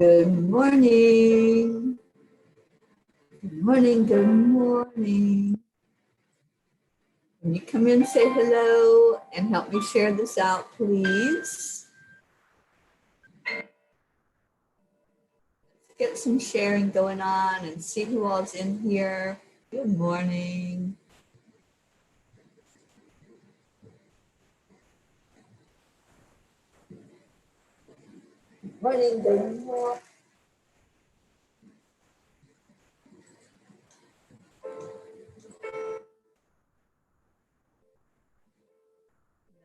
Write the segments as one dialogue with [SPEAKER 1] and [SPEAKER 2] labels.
[SPEAKER 1] Good morning. Good morning. Good morning. Can you come in, say hello, and help me share this out, please? Let's get some sharing going on and see who all's in here. Good morning. Good morning. Good morning.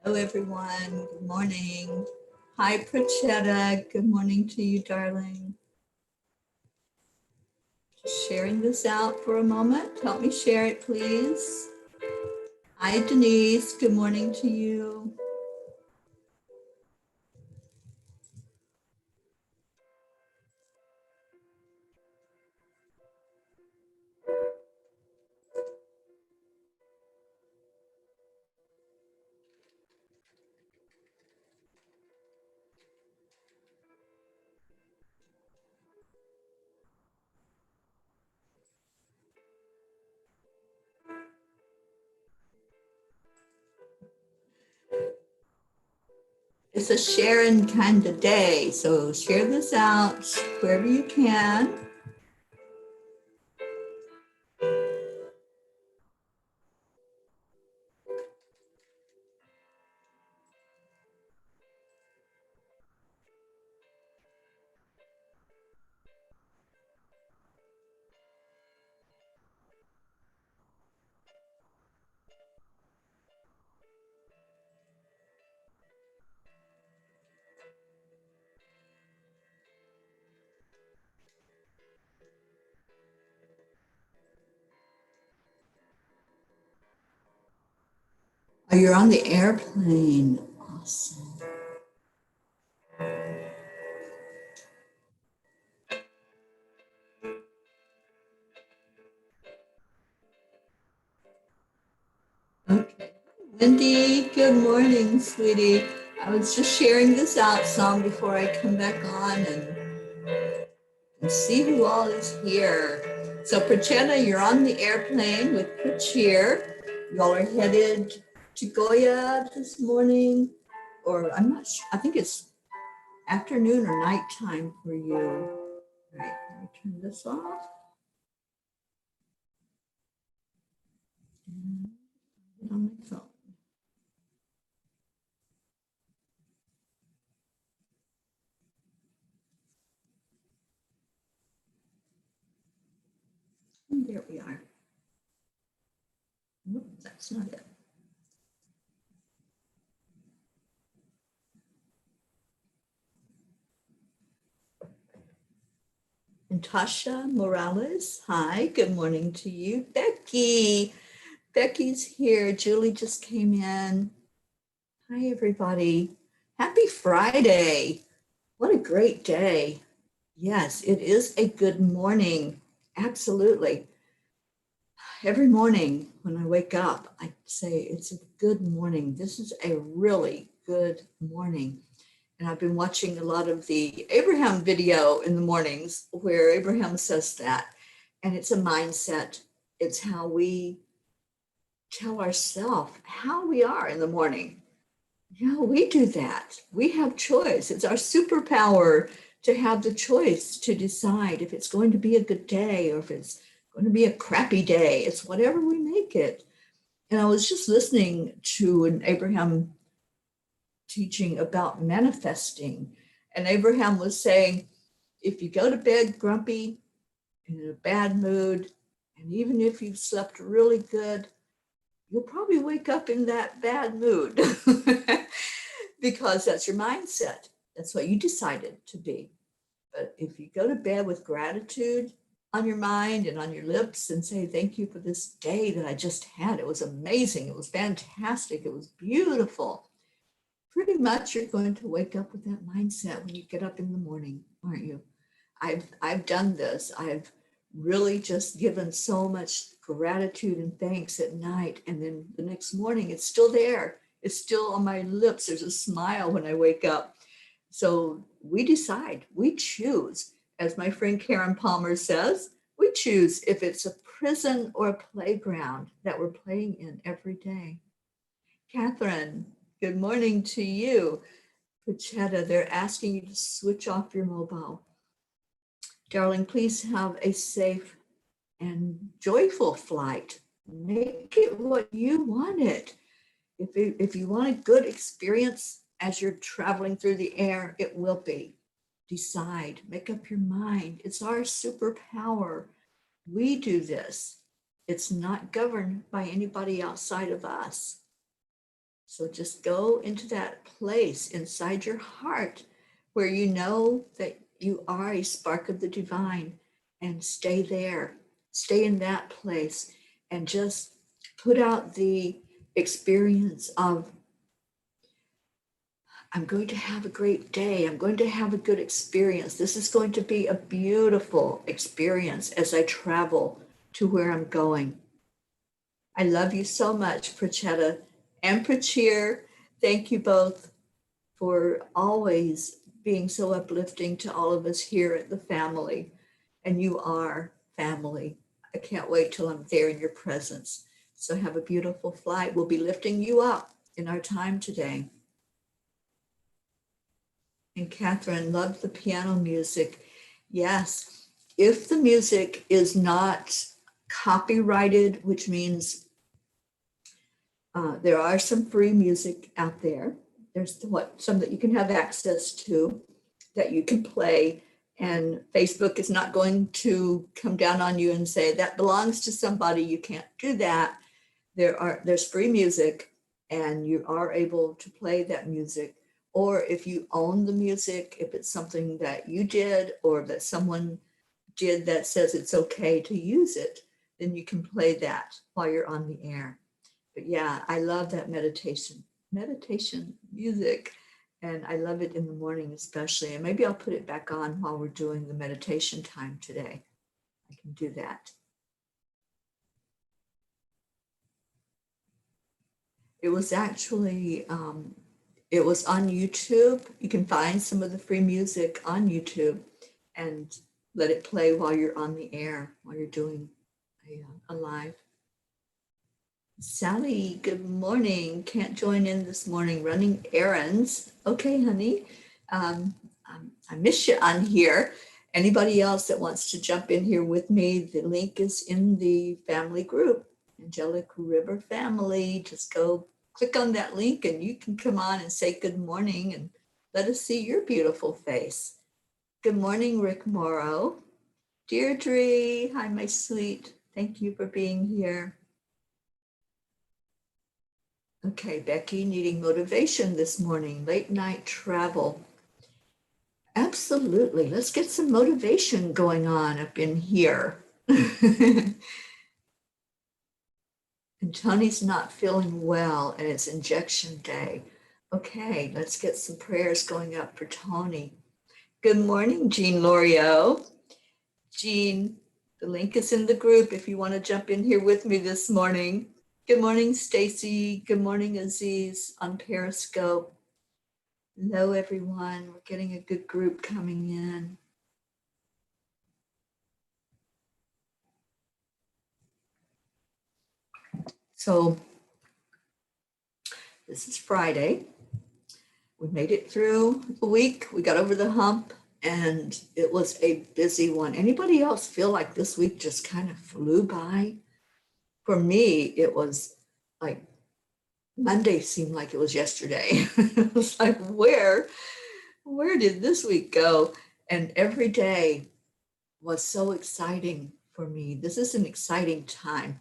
[SPEAKER 1] Hello, everyone. Good morning. Hi, Prachetta. Good morning to you, darling. Just sharing this out for a moment. Help me share it, please. Hi, Denise. Good morning to you. It's a sharing kind of day, so share this out wherever you can. Oh, you're on the airplane. Awesome. Okay. Wendy, good morning, sweetie. I was just sharing this out some before I come back on and see who all is here. So, Prachetta, you're on the airplane with Prach here. Y'all are headed to Goya this morning, or I'm not sure. I think it's afternoon or nighttime for you. All right, let me turn this off. And get on my phone. And there we are. Nope, that's not it. And Tasha Morales, hi, good morning to you. Becky, Becky's here. Julie just came in. Hi, everybody. Happy Friday. What a great day. Yes, it is a good morning. Absolutely. Every morning when I wake up, I say it's a good morning. This is a really good morning. And I've been watching a lot of the Abraham video in the mornings where Abraham says that. And it's a mindset. It's how we tell ourselves how we are in the morning. Yeah, we do that. We have choice. It's our superpower to have the choice to decide if it's going to be a good day or if it's going to be a crappy day. It's whatever we make it. And I was just listening to an Abraham teaching about manifesting. And Abraham was saying, if you go to bed grumpy, in a bad mood, and even if you've slept really good, you'll probably wake up in that bad mood because that's your mindset. That's what you decided to be. But if you go to bed with gratitude on your mind and on your lips and say, thank you for this day that I just had. It was amazing. It was fantastic. It was beautiful. Pretty much you're going to wake up with that mindset when you get up in the morning, aren't you? I've done this. I've really just given so much gratitude and thanks at night. And then the next morning, it's still there. It's still on my lips. There's a smile when I wake up. So we decide, we choose, as my friend Karen Palmer says, we choose if it's a prison or a playground that we're playing in every day. Catherine, good morning to you. Puchetta, they're asking you to switch off your mobile. Darling, please have a safe and joyful flight. Make it what you want it. If you want a good experience as you're traveling through the air, it will be. Decide, make up your mind. It's our superpower. We do this. It's not governed by anybody outside of us. So just go into that place inside your heart where you know that you are a spark of the divine, and stay there. Stay in that place and just put out the experience of, I'm going to have a great day. I'm going to have a good experience. This is going to be a beautiful experience as I travel to where I'm going. I love you so much, Prachetta and Prachir. Thank you both for always being so uplifting to all of us here at the family. And you are family. I can't wait till I'm there in your presence. So have a beautiful flight. We'll be lifting you up in our time today. And Catherine loved the piano music. Yes, if the music is not copyrighted, which means there are some free music out there. There's some that you can have access to that you can play, and Facebook is not going to come down on you and say that belongs to somebody. You can't do that. There's free music, and you are able to play that music. Or if you own the music, if it's something that you did or that someone did that says it's okay to use it, then you can play that while you're on the air. But yeah, I love that meditation music. And I love it in the morning, especially. And maybe I'll put it back on while we're doing the meditation time today. I can do that. It was actually, it was on YouTube. You can find some of the free music on YouTube and let it play while you're on the air, while you're doing a live. Sally, good morning. Can't join in this morning, running errands. Okay, honey. I miss you on here. Anybody else that wants to jump in here with me, the link is in the family group, Angelic River Family. Just go click on that link and you can come on and say good morning and let us see your beautiful face. Good morning, Rick Morrow. Deirdre, hi, my sweet. Thank you for being here. Okay, Becky, needing motivation this morning, late night travel. Absolutely. Let's get some motivation going on up in here. And Tony's not feeling well and it's injection day. Okay, let's get some prayers going up for Tony. Good morning, Jean Lorio. Jean, the link is in the group if you want to jump in here with me this morning. Good morning, Stacy. Good morning, Aziz on Periscope. Hello, everyone. We're getting a good group coming in. So this is Friday. We made it through the week. We got over the hump and it was a busy one. Anybody else feel like this week just kind of flew by? For me, it was like Monday seemed like it was yesterday. It was like, where did this week go? And every day was so exciting for me. This is an exciting time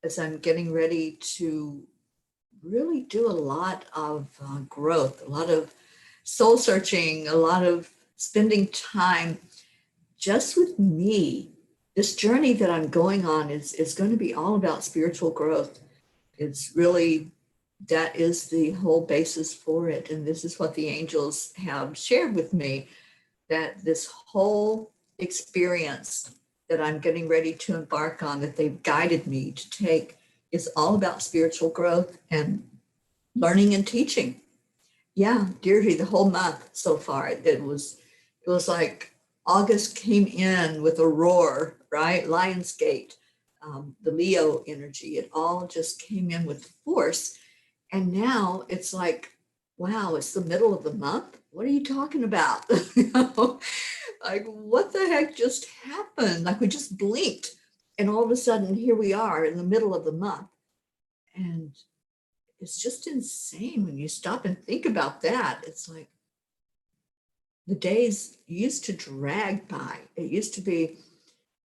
[SPEAKER 1] as I'm getting ready to really do a lot of growth, a lot of soul searching, a lot of spending time just with me. This journey that I'm going on is going to be all about spiritual growth. It's really, that is the whole basis for it. And this is what the angels have shared with me, that this whole experience that I'm getting ready to embark on, that they've guided me to take, is all about spiritual growth and learning and teaching. Yeah, Deirdre, the whole month so far, it was like August came in with a roar, right? Lionsgate, the Leo energy, it all just came in with force. And now it's like, wow, it's the middle of the month. What are you talking about? You know, like what the heck just happened? Like we just blinked, and all of a sudden here we are in the middle of the month. And it's just insane when you stop and think about that. It's like the days used to drag by. It used to be,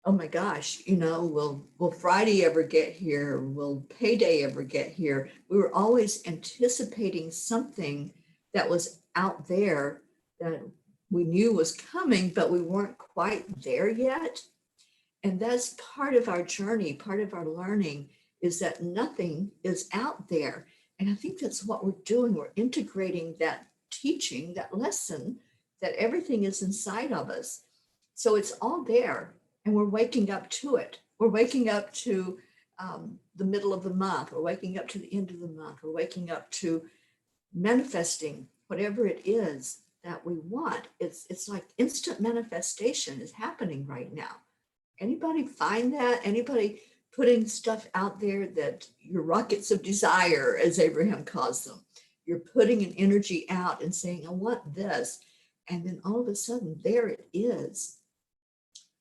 [SPEAKER 1] oh my gosh, will Friday ever get here? Will payday ever get here? We were always anticipating something that was out there that we knew was coming, but we weren't quite there yet. And that's part of our journey, part of our learning is that nothing is out there. And I think that's what we're doing. We're integrating that teaching, that lesson, that everything is inside of us. So it's all there, and we're waking up to it. We're waking up to the middle of the month. We're waking up to the end of the month. We're waking up to manifesting whatever it is that we want. It's like instant manifestation is happening right now. Anybody find that? Anybody putting stuff out there that your rockets of desire, as Abraham calls them, you're putting an energy out and saying, I want this. And then all of a sudden, there it is.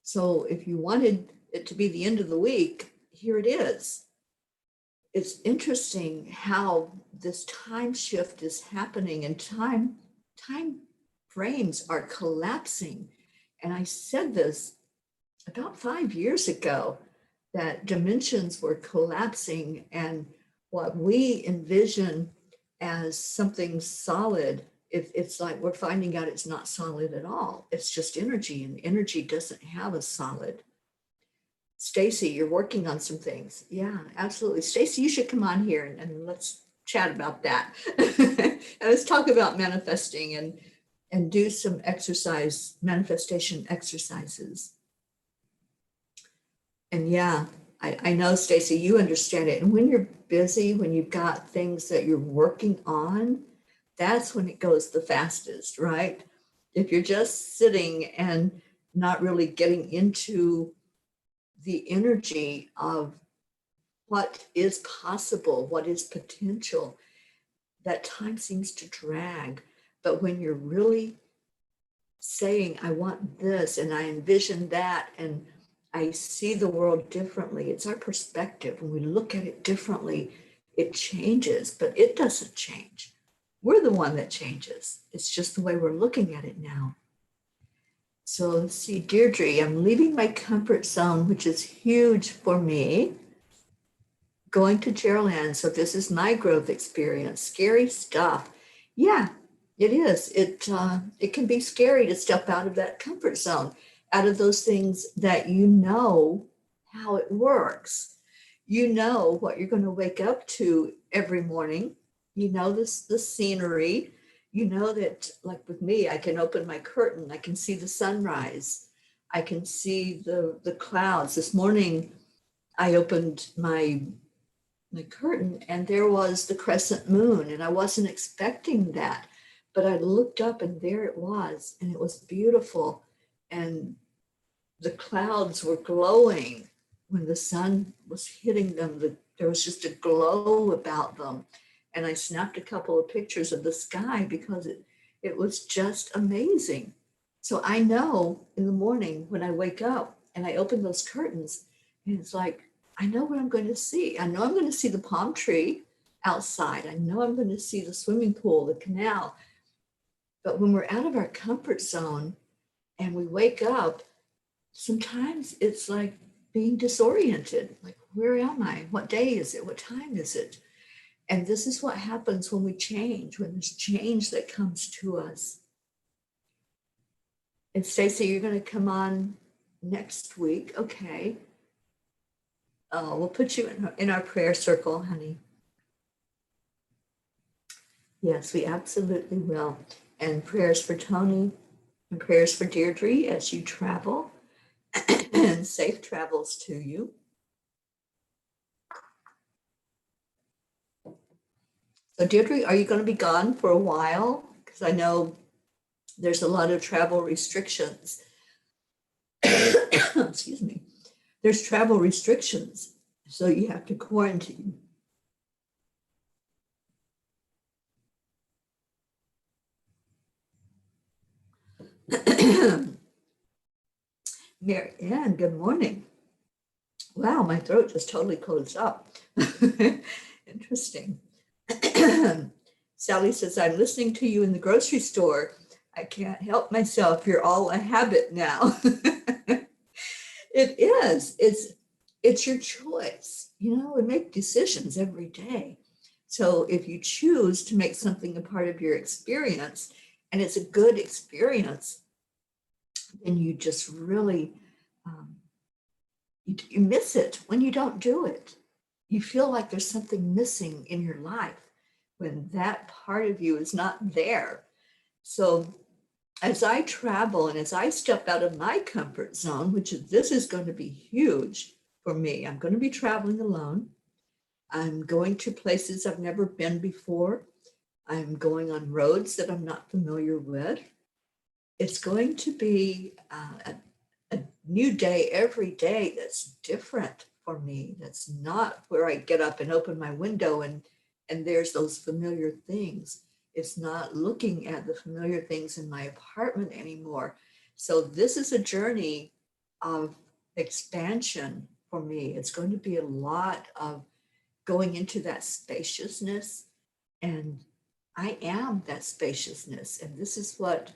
[SPEAKER 1] So if you wanted it to be the end of the week, here it is. It's interesting how this time shift is happening and time frames are collapsing. And I said this about 5 years ago that dimensions were collapsing, and what we envision as something solid, it's like we're finding out it's not solid at all. It's just energy, and energy doesn't have a solid. Stacy, you're working on some things. Yeah, absolutely. Stacy, you should come on here and let's chat about that. And let's talk about manifesting and do some manifestation exercises. And yeah, I know, Stacy, you understand it. And when you're busy, when you've got things that you're working on, that's when it goes the fastest, right? If you're just sitting and not really getting into the energy of what is possible, what is potential, that time seems to drag. But when you're really saying, I want this and I envision that, and I see the world differently, it's our perspective. When we look at it differently, it changes, but it doesn't change. We're the one that changes. It's just the way we're looking at it now. So let's see, Deirdre, I'm leaving my comfort zone, which is huge for me, going to Geraldine. So this is my growth experience. Scary stuff. Yeah, it is. It can be scary to step out of that comfort zone, out of those things that you know how it works. You know what you're going to wake up to every morning. You know this the scenery. You know that, like with me, I can open my curtain. I can see the sunrise. I can see the clouds. This morning, I opened my curtain and there was the crescent moon, and I wasn't expecting that, but I looked up and there it was, and it was beautiful, and the clouds were glowing when the sun was hitting them. There was just a glow about them, and I snapped a couple of pictures of the sky because it was just amazing. So I know in the morning when I wake up and I open those curtains, and it's like, I know what I'm going to see. I know I'm going to see the palm tree outside. I know I'm going to see the swimming pool, the canal. But when we're out of our comfort zone and we wake up, sometimes it's like being disoriented. Like, where am I? What day is it? What time is it? And this is what happens when we change, when there's change that comes to us. And Stacey, you're going to come next week. Okay. We'll put you in our prayer circle, honey. Yes, we absolutely will. And prayers for Tony and prayers for Deirdre as you travel, and safe travels to you. So Deirdre, are you going to be gone for a while? Because I know there's a lot of travel restrictions. Excuse me. There's travel restrictions, so you have to quarantine. Mary Ann, good morning. Wow, my throat just totally closed up. Interesting. Sally says, I'm listening to you in the grocery store. I can't help myself. You're all a habit now. It is. It's your choice. You know, we make decisions every day. So if you choose to make something a part of your experience, and it's a good experience, then you just really um, you miss it when you don't do it. You feel like there's something missing in your life when that part of you is not there. So as I travel and as I step out of my comfort zone, this is going to be huge for me. I'm going to be traveling alone. I'm going to places I've never been before. I'm going on roads that I'm not familiar with. It's going to be a new day every day that's different for me. That's not where I get up and open my window and there's those familiar things. It's not looking at the familiar things in my apartment anymore. So this is a journey of expansion for me. It's going to be a lot of going into that spaciousness, and I am that spaciousness. And this is what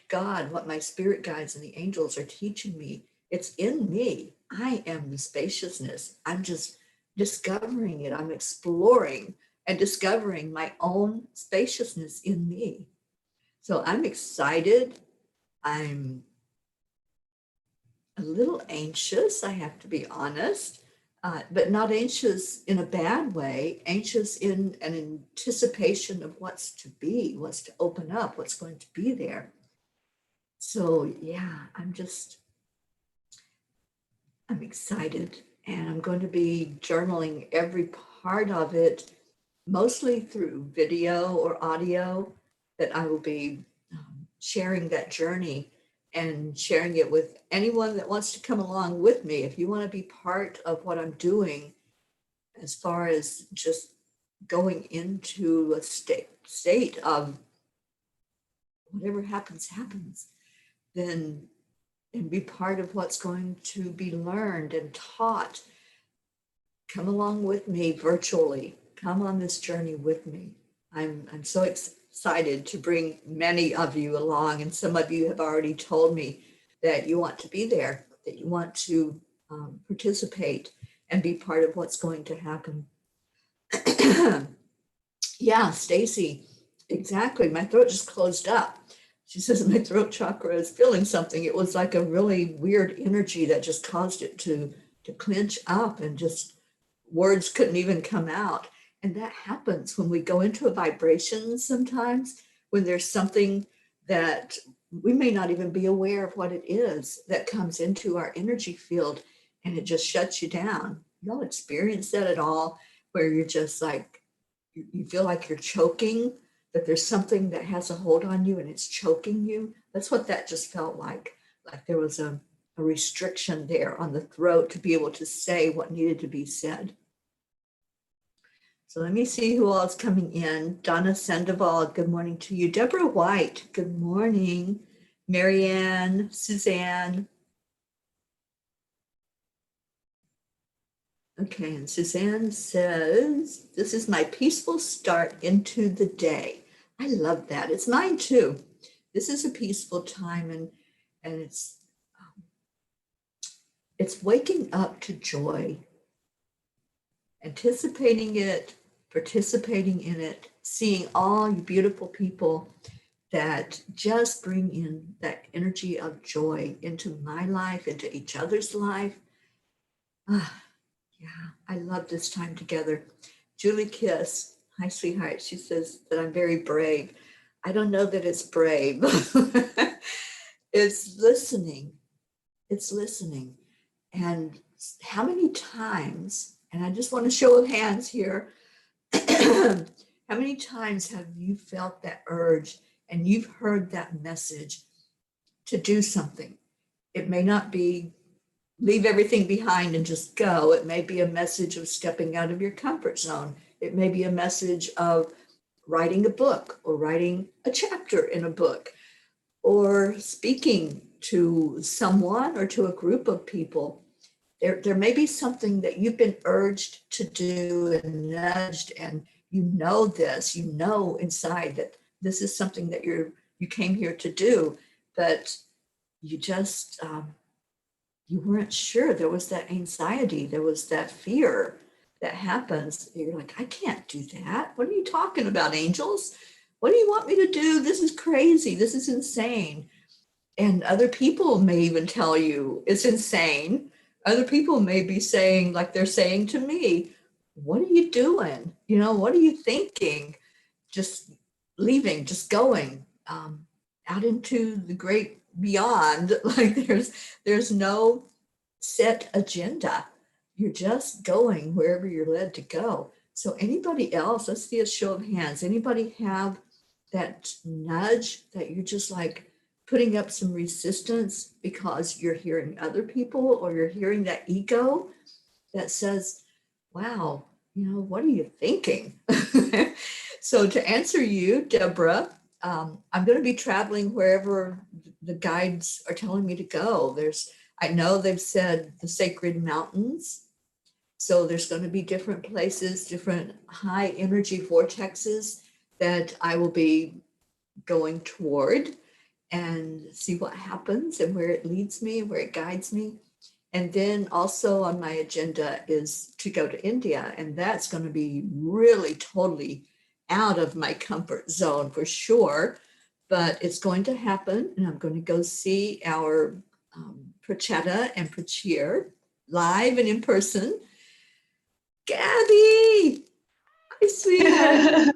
[SPEAKER 1] God, what my spirit guides and the angels are teaching me. It's in me. I am the spaciousness. I'm just discovering it. I'm exploring and discovering my own spaciousness in me. So I'm excited. I'm a little anxious, I have to be honest, but not anxious in a bad way, anxious in an anticipation of what's to be, what's to open up, what's going to be there. So yeah, I'm excited, and I'm going to be journaling every part of it, mostly through video or audio, that I will be sharing that journey and sharing it with anyone that wants to come along with me. If you want to be part of what I'm doing, as far as just going into a state of whatever happens, then and be part of what's going to be learned and taught, come along with me virtually. Come on this journey with me. I'm so excited to bring many of you along, and some of you have already told me that you want to be there, that you want to participate and be part of what's going to happen. Yeah, Stacy, exactly. My throat just closed up. She says my throat chakra is feeling something. It was like a really weird energy that just caused it to clench up, and just words couldn't even come out. And that happens when we go into a vibration sometimes, when there's something that we may not even be aware of what it is that comes into our energy field, and it just shuts you down. Y'all experience that at all, where you're just like, you feel like you're choking, that there's something that has a hold on you and it's choking you? That's what that just felt like there was a restriction there on the throat to be able to say what needed to be said. So let me see who all is coming in. Donna Sandoval, good morning to you. Deborah White, good morning. Marianne, Suzanne. Okay, and Suzanne says, this is my peaceful start into the day. I love that. It's mine too. This is a peaceful time, and it's waking up to joy, anticipating it, participating in it, seeing all you beautiful people that just bring in that energy of joy into my life, into each other's life. Ah, yeah, I love this time together. Julie Kiss, hi, sweetheart. She says that I'm very brave. I don't know that it's brave. It's listening. It's listening. And how many times, and I just want to show of hands here, How many times have you felt that urge and you've heard that message to do something? It may not be leave everything behind and just go. It may be a message of stepping out of your comfort zone. It may be a message of writing a book or writing a chapter in a book or speaking to someone or to a group of people. There may be something that you've been urged to do and nudged, and you know this, you know inside that this is something that you came here to do, but you just you weren't sure. There was that anxiety, there was that fear that happens. You're like, I can't do that. What are you talking about, angels? What do you want me to do? This is crazy. This is insane. And other people may even tell you it's insane. Other people may be saying, like they're saying to me, what are you doing? What are you thinking? Just leaving, just going out into the great beyond. Like there's no set agenda. You're just going wherever you're led to go. So anybody else, let's see a show of hands. Anybody have that nudge that you're just like putting up some resistance because you're hearing other people or you're hearing that ego that says, wow, what are you thinking? So to answer you, Deborah, I'm going to be traveling wherever the guides are telling me to go. I know they've said the sacred mountains. So there's going to be different places, different high energy vortexes that I will be going toward and see what happens and where it leads me and where it guides me. And then also on my agenda is to go to India, and that's going to be really totally out of my comfort zone for sure, but it's going to happen, and I'm going to go see our Prachetta and Prachir live and in person. Gabby, I see you.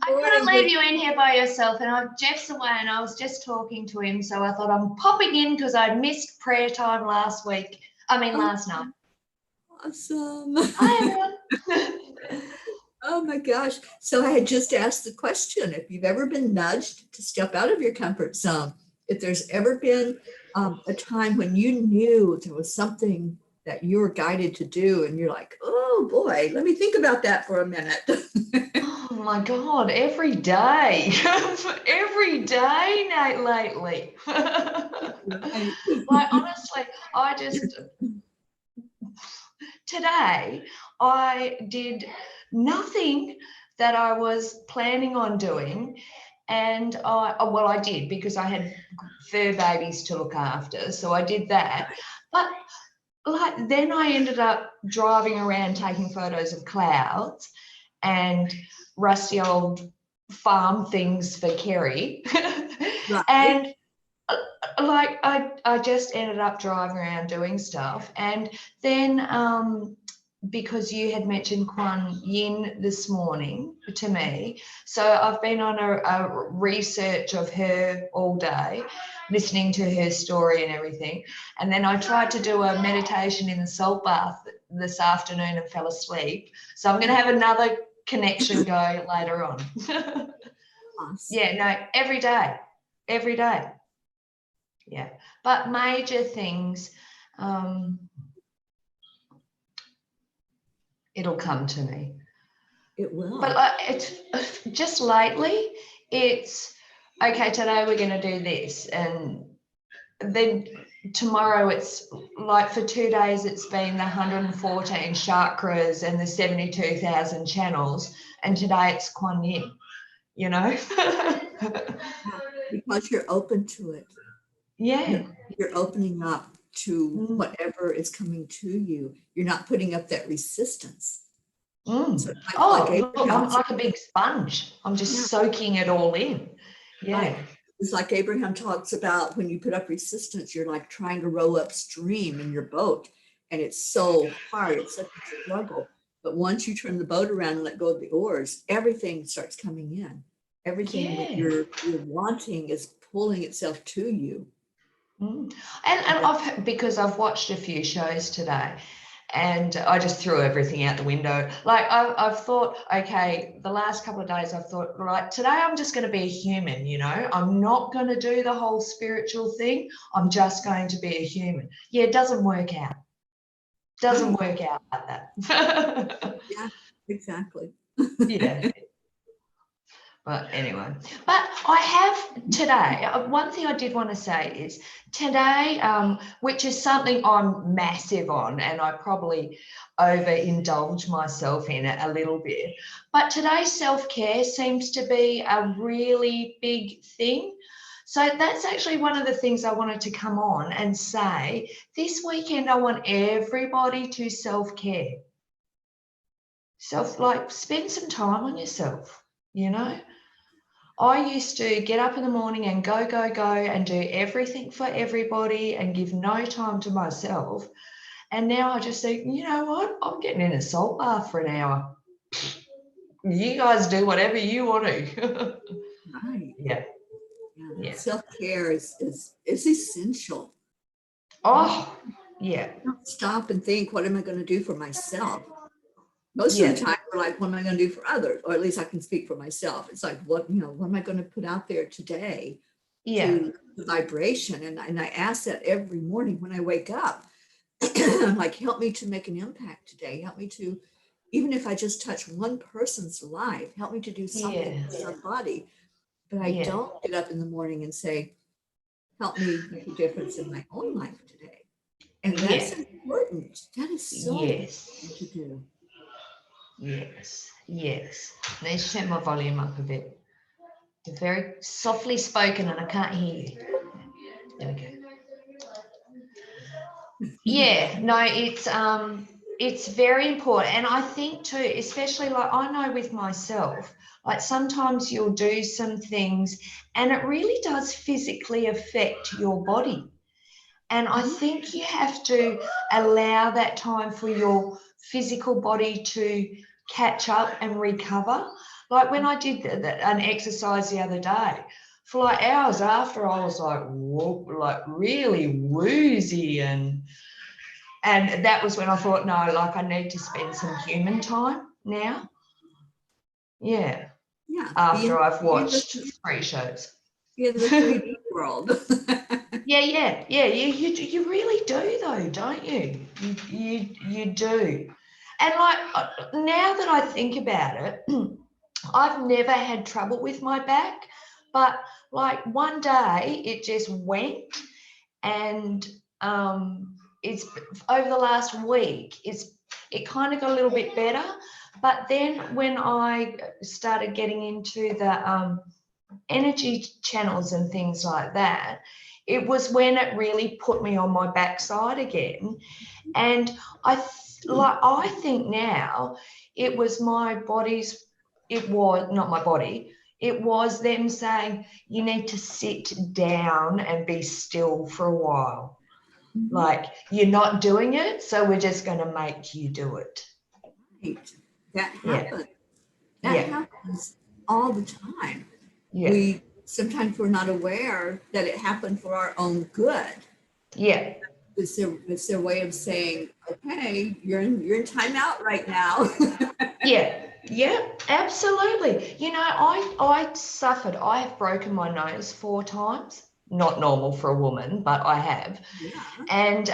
[SPEAKER 2] I couldn't leave you in here by yourself, and Jeff's away, and I was just talking to him, so I thought I'm popping in because I missed prayer time last night.
[SPEAKER 1] Awesome.
[SPEAKER 2] Hi, everyone.
[SPEAKER 1] Oh my gosh. So I had just asked the question, if you've ever been nudged to step out of your comfort zone, if there's ever been a time when you knew there was something that you were guided to do and you're like, oh boy, let me think about that for a minute.
[SPEAKER 2] Oh my God, every day. Every day, Nate, lately.
[SPEAKER 1] Right.
[SPEAKER 2] Like, honestly, today I did nothing that I was planning on doing. And I did, because I had fur babies to look after. So I did that. But then I ended up driving around taking photos of clouds and rusty old farm things for Kerry.
[SPEAKER 1] Right.
[SPEAKER 2] And I just ended up driving around doing stuff. And then because you had mentioned Kuan Yin this morning to me, so I've been on a research of her all day, listening to her story and everything. And then I tried to do a meditation in the salt bath this afternoon and fell asleep. So I'm going to have another connection go later on.
[SPEAKER 1] Awesome.
[SPEAKER 2] Yeah, no, every day. Yeah, but major things, it'll come to me.
[SPEAKER 1] It will.
[SPEAKER 2] But it's just lately, it's okay, today we're going to do this, and then tomorrow it's like for 2 days it's been the 114 chakras and the 72,000 channels, and today it's Kuan Yin,
[SPEAKER 1] Because you're open to it.
[SPEAKER 2] Yeah.
[SPEAKER 1] You're opening up to whatever is coming to you. You're not putting up that resistance.
[SPEAKER 2] So I'm like a big sponge. I'm just soaking it all in. Yeah.
[SPEAKER 1] Right. It's like Abraham talks about, when you put up resistance, you're like trying to row upstream in your boat, and it's so hard. It's such a struggle. But once you turn the boat around and let go of the oars, everything starts coming in. Everything that you're wanting is pulling itself to you.
[SPEAKER 2] And because I've watched a few shows today, And I just threw everything out the window. Like I've thought, okay, the last couple of days I've thought, right, today I'm just going to be a human, you know, I'm not going to do the whole spiritual thing. I'm just going to be a human. Yeah, it doesn't work out. Doesn't work out like that.
[SPEAKER 1] Yeah, exactly.
[SPEAKER 2] Yeah. But anyway, but I have today, one thing I did want to say is today, which is something I'm massive on, and I probably overindulge myself in it a little bit. But today, self-care seems to be a really big thing. So that's actually one of the things I wanted to come on and say. This weekend, I want everybody to self-care. Like, spend some time on yourself, you know? I used to get up in the morning and go, go, go and do everything for everybody and give no time to myself. And now I just think, you know what? I'm getting in a salt bath for an hour. You guys do whatever you want to.
[SPEAKER 1] Right.
[SPEAKER 2] Yeah.
[SPEAKER 1] Yeah.
[SPEAKER 2] Yeah.
[SPEAKER 1] Self-care is essential.
[SPEAKER 2] Oh, yeah.
[SPEAKER 1] Don't stop and think, what am I going to do for myself? Most of
[SPEAKER 2] Yeah.
[SPEAKER 1] the time we're like, what am I going to do for others? Or at least I can speak for myself. It's like, what am I going to put out there today
[SPEAKER 2] Yeah.
[SPEAKER 1] to the vibration? And I ask that every morning when I wake up. I'm like, help me to make an impact today. Help me to, even if I just touch one person's life, help me to do something
[SPEAKER 2] Yeah.
[SPEAKER 1] for somebody. But I
[SPEAKER 2] Yeah.
[SPEAKER 1] don't get up in the morning and say, help me make a difference in my own life today. And that's
[SPEAKER 2] Yeah.
[SPEAKER 1] important. That is so
[SPEAKER 2] Yes.
[SPEAKER 1] important to do.
[SPEAKER 2] Yes. Yes. Need to turn my volume up a bit. You're very softly spoken and I can't hear you. There we go. Yeah, no, it's very important. And I think too, especially like I know with myself, like sometimes you'll do some things and it really does physically affect your body. And I think you have to allow that time for your physical body to catch up and recover. Like when I did an exercise the other day, for like hours after, I was like, whoa, like really woozy and that was when I thought, no, like I need to spend some human time now. Yeah.
[SPEAKER 1] Yeah.
[SPEAKER 2] After I've
[SPEAKER 1] Be in
[SPEAKER 2] watched 3 shows.
[SPEAKER 1] the 3D world.
[SPEAKER 2] Yeah. You really do though, don't you? You do. And like now that I think about it, I've never had trouble with my back, but like one day it just went and it's over the last week it kind of got a little bit better, but then when I started getting into the energy channels and things like that, it was when it really put me on my backside again. And I think now it was my body's, it was not my body, it was them saying you need to sit down and be still for a while. Like you're not doing it, so we're just going to make you do it.
[SPEAKER 1] Right. That
[SPEAKER 2] Yeah.
[SPEAKER 1] happens. That
[SPEAKER 2] Yeah.
[SPEAKER 1] happens all the time.
[SPEAKER 2] Yeah.
[SPEAKER 1] We sometimes we're not aware that it happened for our own good.
[SPEAKER 2] Yeah.
[SPEAKER 1] It's their way of saying, okay, you're in timeout right now.
[SPEAKER 2] Yeah, absolutely. You know, I suffered. I have broken my nose 4 times. Not normal for a woman, but I have.
[SPEAKER 1] Yeah.
[SPEAKER 2] And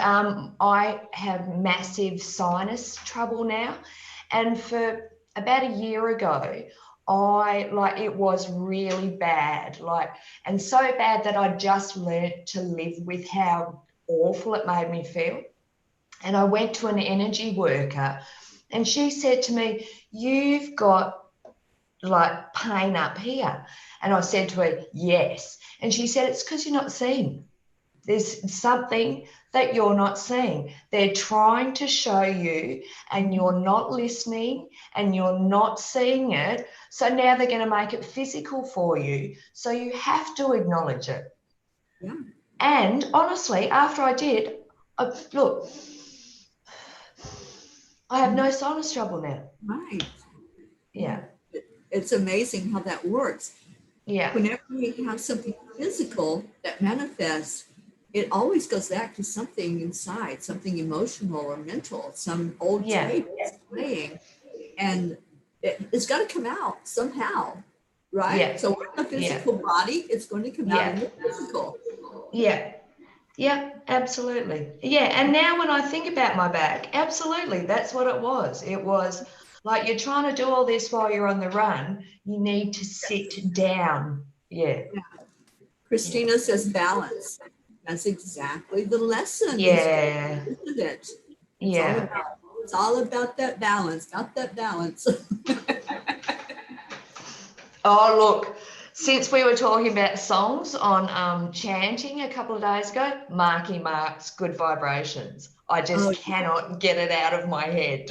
[SPEAKER 2] I have massive sinus trouble now. And for about a year ago, it was really bad, and so bad that I just learned to live with how awful it made me feel. And I went to an energy worker and she said to me, you've got like pain up here. And I said to her, yes. And she said, it's because you're not seeing. There's something that you're not seeing. They're trying to show you and you're not listening and you're not seeing it. So now they're going to make it physical for you. So you have to acknowledge it.
[SPEAKER 1] Yeah.
[SPEAKER 2] And honestly, after I did, look, I have no sinus trouble now.
[SPEAKER 1] Right.
[SPEAKER 2] Yeah.
[SPEAKER 1] It's amazing how that works.
[SPEAKER 2] Yeah.
[SPEAKER 1] Whenever we have something physical that manifests, it always goes back to something inside, something emotional or mental, some old
[SPEAKER 2] Yeah.
[SPEAKER 1] tape that's playing, and it's got to come out somehow, right?
[SPEAKER 2] Yeah.
[SPEAKER 1] So we're in a
[SPEAKER 2] Yeah.
[SPEAKER 1] physical body, it's going to come out in
[SPEAKER 2] Yeah.
[SPEAKER 1] the physical.
[SPEAKER 2] Yeah. Yeah, absolutely. Yeah, and now when I think about my back, absolutely, that's what it was. It was like you're trying to do all this while you're on the run. You need to sit
[SPEAKER 1] Yes.
[SPEAKER 2] down. Yeah,
[SPEAKER 1] Yeah.
[SPEAKER 2] yeah,
[SPEAKER 1] Christina says balance. That's exactly the lesson is,
[SPEAKER 2] yeah,
[SPEAKER 1] isn't it? It's all
[SPEAKER 2] yeah.
[SPEAKER 1] about that balance, got that balance.
[SPEAKER 2] Oh, look, since we were talking about songs on chanting a couple of days ago, Marky Mark's Good Vibrations. I
[SPEAKER 1] Oh
[SPEAKER 2] just
[SPEAKER 1] yeah,
[SPEAKER 2] cannot get it out of my head.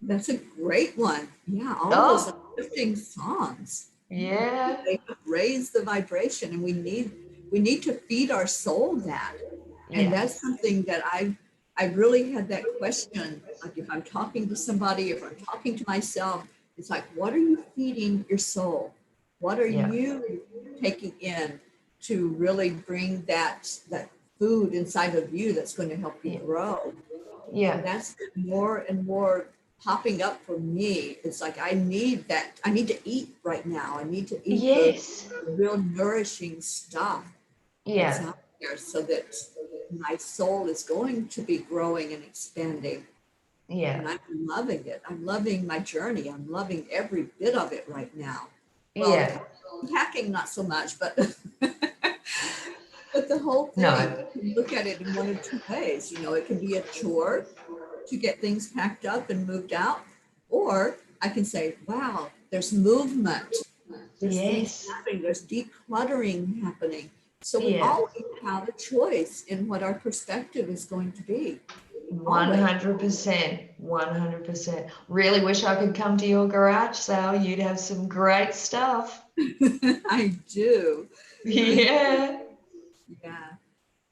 [SPEAKER 1] that's a great one. Yeah, all of those
[SPEAKER 2] Oh,
[SPEAKER 1] uplifting songs.
[SPEAKER 2] yeah,
[SPEAKER 1] They raise the vibration, and we need to feed our soul that. And
[SPEAKER 2] yeah,
[SPEAKER 1] that's something that I really had that question. Like if I'm talking to somebody, if I'm talking to myself, it's like, what are you feeding your soul? What are
[SPEAKER 2] yeah,
[SPEAKER 1] you taking in to really bring that food inside of you that's going to help you
[SPEAKER 2] yeah,
[SPEAKER 1] grow? And
[SPEAKER 2] yeah.
[SPEAKER 1] that's more and more popping up for me. It's like I need that. I need to eat right now. I need to eat the
[SPEAKER 2] Yes,
[SPEAKER 1] real nourishing stuff that's
[SPEAKER 2] yeah,
[SPEAKER 1] out there so that my soul is going to be growing and expanding. And
[SPEAKER 2] yeah,
[SPEAKER 1] I'm loving it. I'm loving my journey. I'm loving every bit of it right now. Well,
[SPEAKER 2] yeah.
[SPEAKER 1] packing not so much, but but the whole thing,
[SPEAKER 2] No,
[SPEAKER 1] you can look at it in one of two ways. It can be a chore to get things packed up and moved out, or I can say, wow, there's movement. There's things
[SPEAKER 2] yes,
[SPEAKER 1] happening. There's decluttering happening. So we
[SPEAKER 2] yeah.
[SPEAKER 1] always have a choice in what our perspective is going to be. Always.
[SPEAKER 2] 100%, 100%. Really wish I could come to your garage sale. You'd have some great stuff.
[SPEAKER 1] I do. I
[SPEAKER 2] Yeah,
[SPEAKER 1] yeah.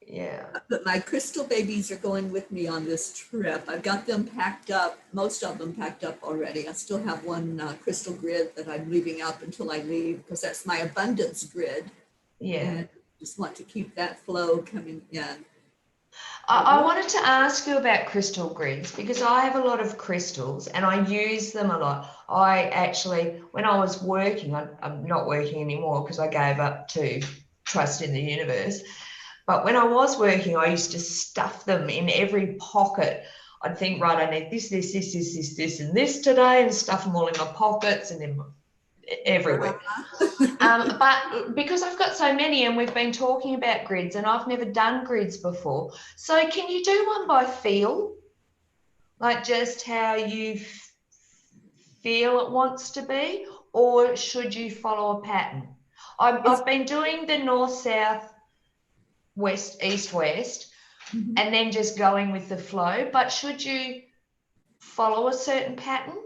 [SPEAKER 2] yeah,
[SPEAKER 1] But my crystal babies are going with me on this trip. I've got them packed up, most of them packed up already. I still have one crystal grid that I'm leaving up until I leave because that's my abundance grid.
[SPEAKER 2] yeah.
[SPEAKER 1] And just want to keep that flow coming in. But
[SPEAKER 2] I
[SPEAKER 1] we,
[SPEAKER 2] wanted to ask you about crystal grids because I have a lot of crystals and I use them a lot. I actually, when I was working, I'm not working anymore because I gave up to trust in the universe. But when I was working, I used to stuff them in every pocket. I'd think, right, I need this, and this today, and stuff them all in my pockets and everywhere. But because I've got so many, and we've been talking about grids, and I've never done grids before. So, can you do one by feel, like just how you feel it wants to be, or should you follow a pattern?
[SPEAKER 1] it's
[SPEAKER 2] I've been doing the north, south, west, east, west,
[SPEAKER 1] mhm.
[SPEAKER 2] and then just going with the flow. But should you follow a certain pattern?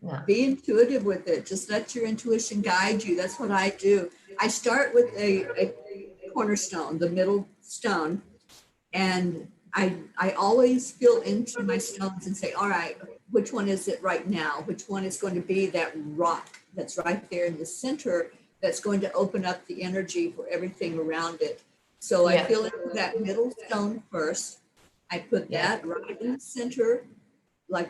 [SPEAKER 2] No.
[SPEAKER 1] Be intuitive with it. Just let your intuition guide you. That's what I do. I start with a cornerstone, the middle stone, and I always feel into my stones and say, all right, which one is it right now? Which one is going to be that rock that's right there in the center that's going to open up the energy for everything around it? So I
[SPEAKER 2] Yeah.
[SPEAKER 1] feel into that middle stone first. I put
[SPEAKER 2] Yeah.
[SPEAKER 1] that right in the center, like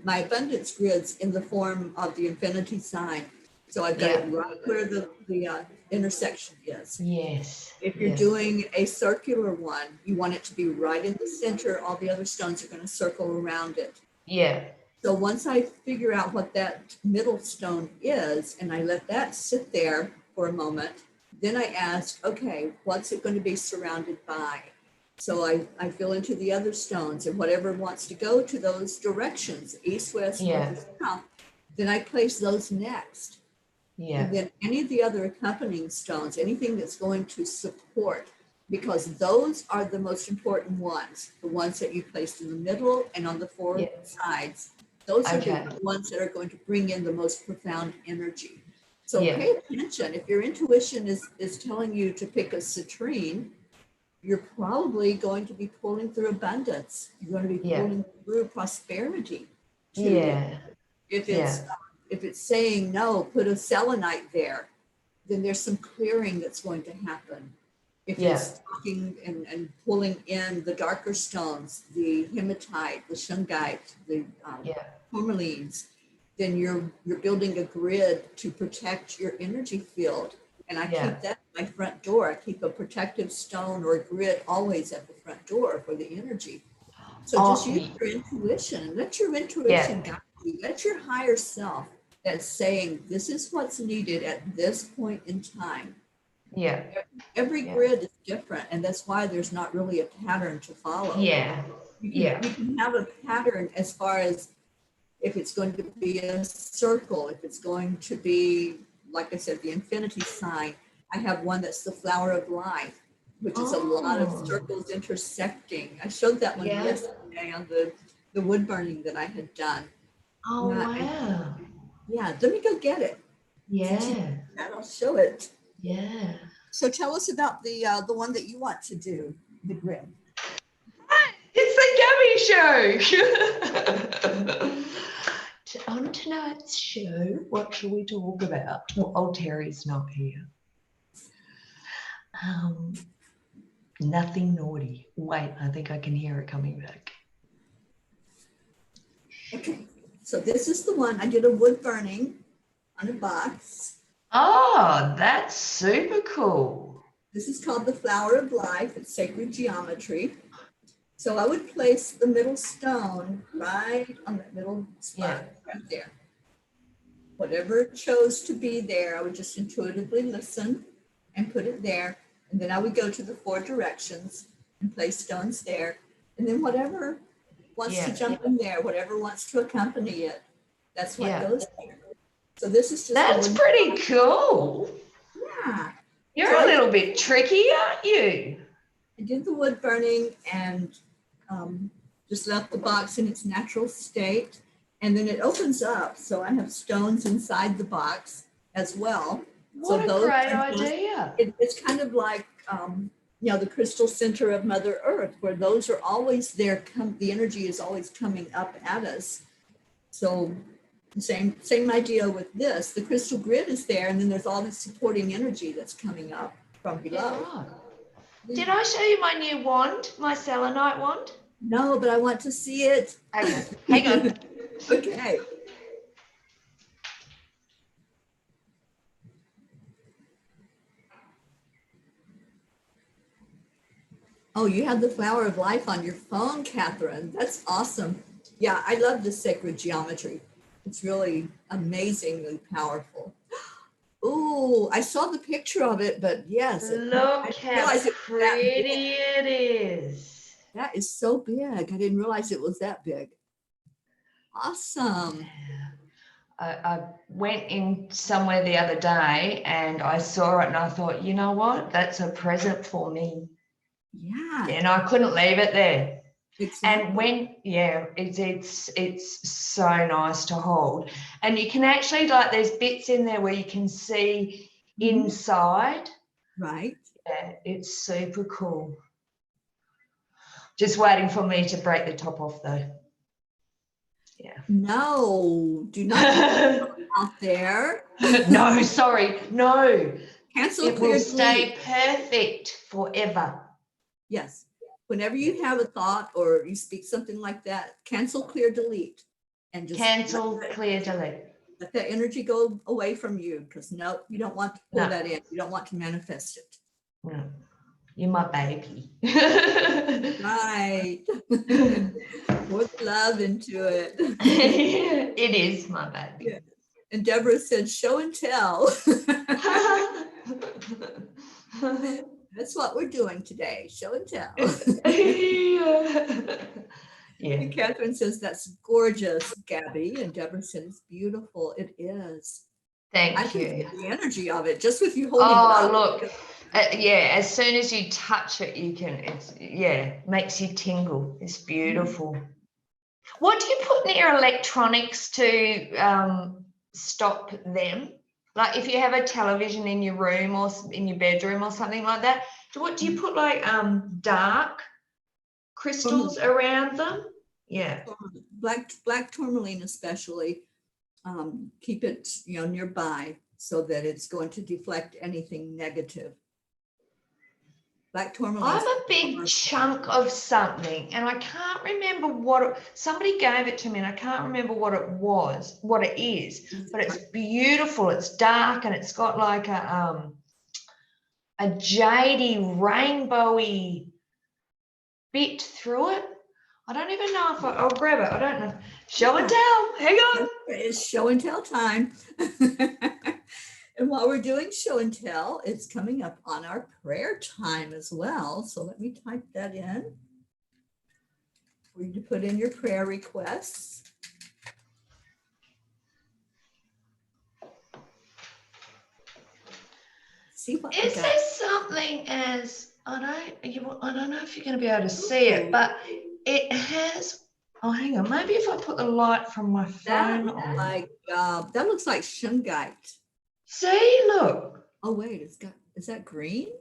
[SPEAKER 1] my abundance grids in the form of the infinity sign. So I've got it
[SPEAKER 2] Yeah.
[SPEAKER 1] right where the intersection is.
[SPEAKER 2] Yes.
[SPEAKER 1] If you're
[SPEAKER 2] Yes.
[SPEAKER 1] doing a circular one, you want it to be right in the center. All the other stones are going to circle around it.
[SPEAKER 2] Yeah.
[SPEAKER 1] So once I figure out what that middle stone is and I let that sit there for a moment, then I ask, okay, what's it going to be surrounded by? So I fill into the other stones and whatever wants to go to those directions, east, west, north,
[SPEAKER 2] Yeah.
[SPEAKER 1] or south, then I place those next. And
[SPEAKER 2] Yeah.
[SPEAKER 1] then any of the other accompanying stones, anything that's going to support, because those are the most important ones, the ones that you placed in the middle and on the four
[SPEAKER 2] Yeah.
[SPEAKER 1] sides. Those are the
[SPEAKER 2] Okay.
[SPEAKER 1] ones that are going to bring in the most profound energy. So
[SPEAKER 2] Yeah.
[SPEAKER 1] pay attention. If your intuition is telling you to pick a citrine, you're probably going to be pulling through abundance. You're going to be
[SPEAKER 2] Yeah.
[SPEAKER 1] pulling through prosperity to you.
[SPEAKER 2] Yeah.
[SPEAKER 1] If
[SPEAKER 2] Yeah.
[SPEAKER 1] it's if it's saying no, put a selenite there, then there's some clearing that's going to happen. If
[SPEAKER 2] Yeah.
[SPEAKER 1] it's talking and pulling in the darker stones, the hematite, the shungite, the
[SPEAKER 2] Yeah.
[SPEAKER 1] tourmalines, then you're building a grid to protect your energy field. And I
[SPEAKER 2] Yeah.
[SPEAKER 1] keep that at my front door. I keep a protective stone or a grid always at the front door for the energy. So just use
[SPEAKER 2] Oh,
[SPEAKER 1] your intuition. Let your
[SPEAKER 2] yeah.
[SPEAKER 1] intuition guide you. Let your higher self that's saying this is what's needed at this point in time.
[SPEAKER 2] Yeah.
[SPEAKER 1] Every
[SPEAKER 2] Yeah.
[SPEAKER 1] grid is different, and that's why there's not really a pattern to follow.
[SPEAKER 2] Yeah. Yeah.
[SPEAKER 1] You can have a pattern as far as if it's going to be a circle, if it's going to be, like I said, the infinity sign. I have one that's the flower of life, which is a lot of
[SPEAKER 2] Oh,
[SPEAKER 1] circles intersecting. I showed that one
[SPEAKER 2] yeah.
[SPEAKER 1] yesterday on the wood burning that I had done.
[SPEAKER 2] Oh,
[SPEAKER 1] Yeah,
[SPEAKER 2] wow.
[SPEAKER 1] yeah, let me go get it. Since you
[SPEAKER 2] Yeah.
[SPEAKER 1] that, I'll show it.
[SPEAKER 2] Yeah.
[SPEAKER 1] So tell us about the one that you want to do, the grid.
[SPEAKER 2] It's the Gabby Show. On tonight's show, what shall we talk about? Well, old Terry's not here. Nothing naughty. Wait, I think I can hear it coming back.
[SPEAKER 1] Okay, so this is the one I did a wood burning on a box.
[SPEAKER 2] Oh, that's super cool.
[SPEAKER 1] This is called the flower of life. It's sacred geometry. So I would place the middle stone right on that middle spot, right there. Whatever chose to be there, I would just intuitively listen and put it there. And then I would go to the 4 directions and place stones there. And then whatever wants to jump in there, whatever wants to accompany it, that's what goes there. So this is just
[SPEAKER 2] That's pretty cool.
[SPEAKER 1] Yeah.
[SPEAKER 2] You're
[SPEAKER 1] So
[SPEAKER 2] a little bit tricky, aren't you?
[SPEAKER 1] I did the wood burning and just left the box in its natural state. And then it opens up. So I have stones inside the box as well.
[SPEAKER 2] What
[SPEAKER 1] So
[SPEAKER 2] a great
[SPEAKER 1] are just,
[SPEAKER 2] idea.
[SPEAKER 1] it's kind of like, the crystal center of Mother Earth, where those are always there. The energy is always coming up at us. So same idea with this. The crystal grid is there, and then there's all this supporting energy that's coming up from below.
[SPEAKER 2] Yeah, right. Did I show you my new wand, my selenite wand?
[SPEAKER 1] No, but I want to see it.
[SPEAKER 2] Okay, hang on.
[SPEAKER 1] Okay. Oh, you have the flower of life on your phone, Catherine. That's awesome. Yeah, I love this sacred geometry. It's really amazingly powerful. Ooh, I saw the picture of it, but yes, I
[SPEAKER 2] Look
[SPEAKER 1] didn't
[SPEAKER 2] how
[SPEAKER 1] realize it was that big.
[SPEAKER 2] pretty it is.
[SPEAKER 1] That is so big. I didn't realize it was that big. Awesome.
[SPEAKER 2] I went in somewhere the other day and I saw it and I thought, you know what? That's a present for me.
[SPEAKER 1] Yeah,
[SPEAKER 2] And I couldn't leave it there.
[SPEAKER 1] exactly.
[SPEAKER 2] And when, it's so nice to hold. And you can actually, like, there's bits in there where you can see inside.
[SPEAKER 1] Right.
[SPEAKER 2] Yeah, it's super cool. Just waiting for me to break the top off though. Yeah.
[SPEAKER 1] No, do not out there.
[SPEAKER 2] No, sorry, no.
[SPEAKER 1] Cancel,
[SPEAKER 2] It
[SPEAKER 1] clear,
[SPEAKER 2] will
[SPEAKER 1] delete.
[SPEAKER 2] stay perfect forever.
[SPEAKER 1] Yes. Whenever you have a thought or you speak something like that, cancel, clear, delete. And just
[SPEAKER 2] Cancel, clear, delete.
[SPEAKER 1] let that energy go away from you, because no, you don't want to pull that in. You don't want to manifest it.
[SPEAKER 2] No. You're my baby.
[SPEAKER 1] Right. Put love into it.
[SPEAKER 2] It is my baby.
[SPEAKER 1] Yeah. And Deborah said, show and tell. That's what we're doing today, show and tell.
[SPEAKER 2] Yeah.
[SPEAKER 1] And Catherine says, that's gorgeous, Gabby. And Deborah said, it's beautiful. It is. I
[SPEAKER 2] Thank
[SPEAKER 1] can
[SPEAKER 2] you.
[SPEAKER 1] feel the energy of it just with you holding it
[SPEAKER 2] Oh,
[SPEAKER 1] up.
[SPEAKER 2] look. Yeah, as soon as you touch it, makes you tingle. It's beautiful. What do you put in your electronics to stop them? Like if you have a television in your room or in your bedroom or something like that, what do you put, like dark crystals around them? Yeah.
[SPEAKER 1] Black tourmaline especially, keep it nearby so that it's going to deflect anything negative. Black tourmaline.
[SPEAKER 2] I'm a big chunk of something, and I can't remember somebody gave it to me, and I can't remember what it is, but it's beautiful. It's dark, and it's got like a jady, rainbowy bit through it. I don't even know if I'll grab it. I don't know. Show and tell. Hang on.
[SPEAKER 1] It's show and tell time. And while we're doing show and tell, it's coming up on our prayer time as well. So let me type that in for you to put in your prayer requests. See what
[SPEAKER 2] Is there something as I don't know if you're going to be able to see it, but it has. Oh, hang on. Maybe if I put the light from my phone on.
[SPEAKER 1] That looks like shungite.
[SPEAKER 2] See, look.
[SPEAKER 1] Oh wait, is that green?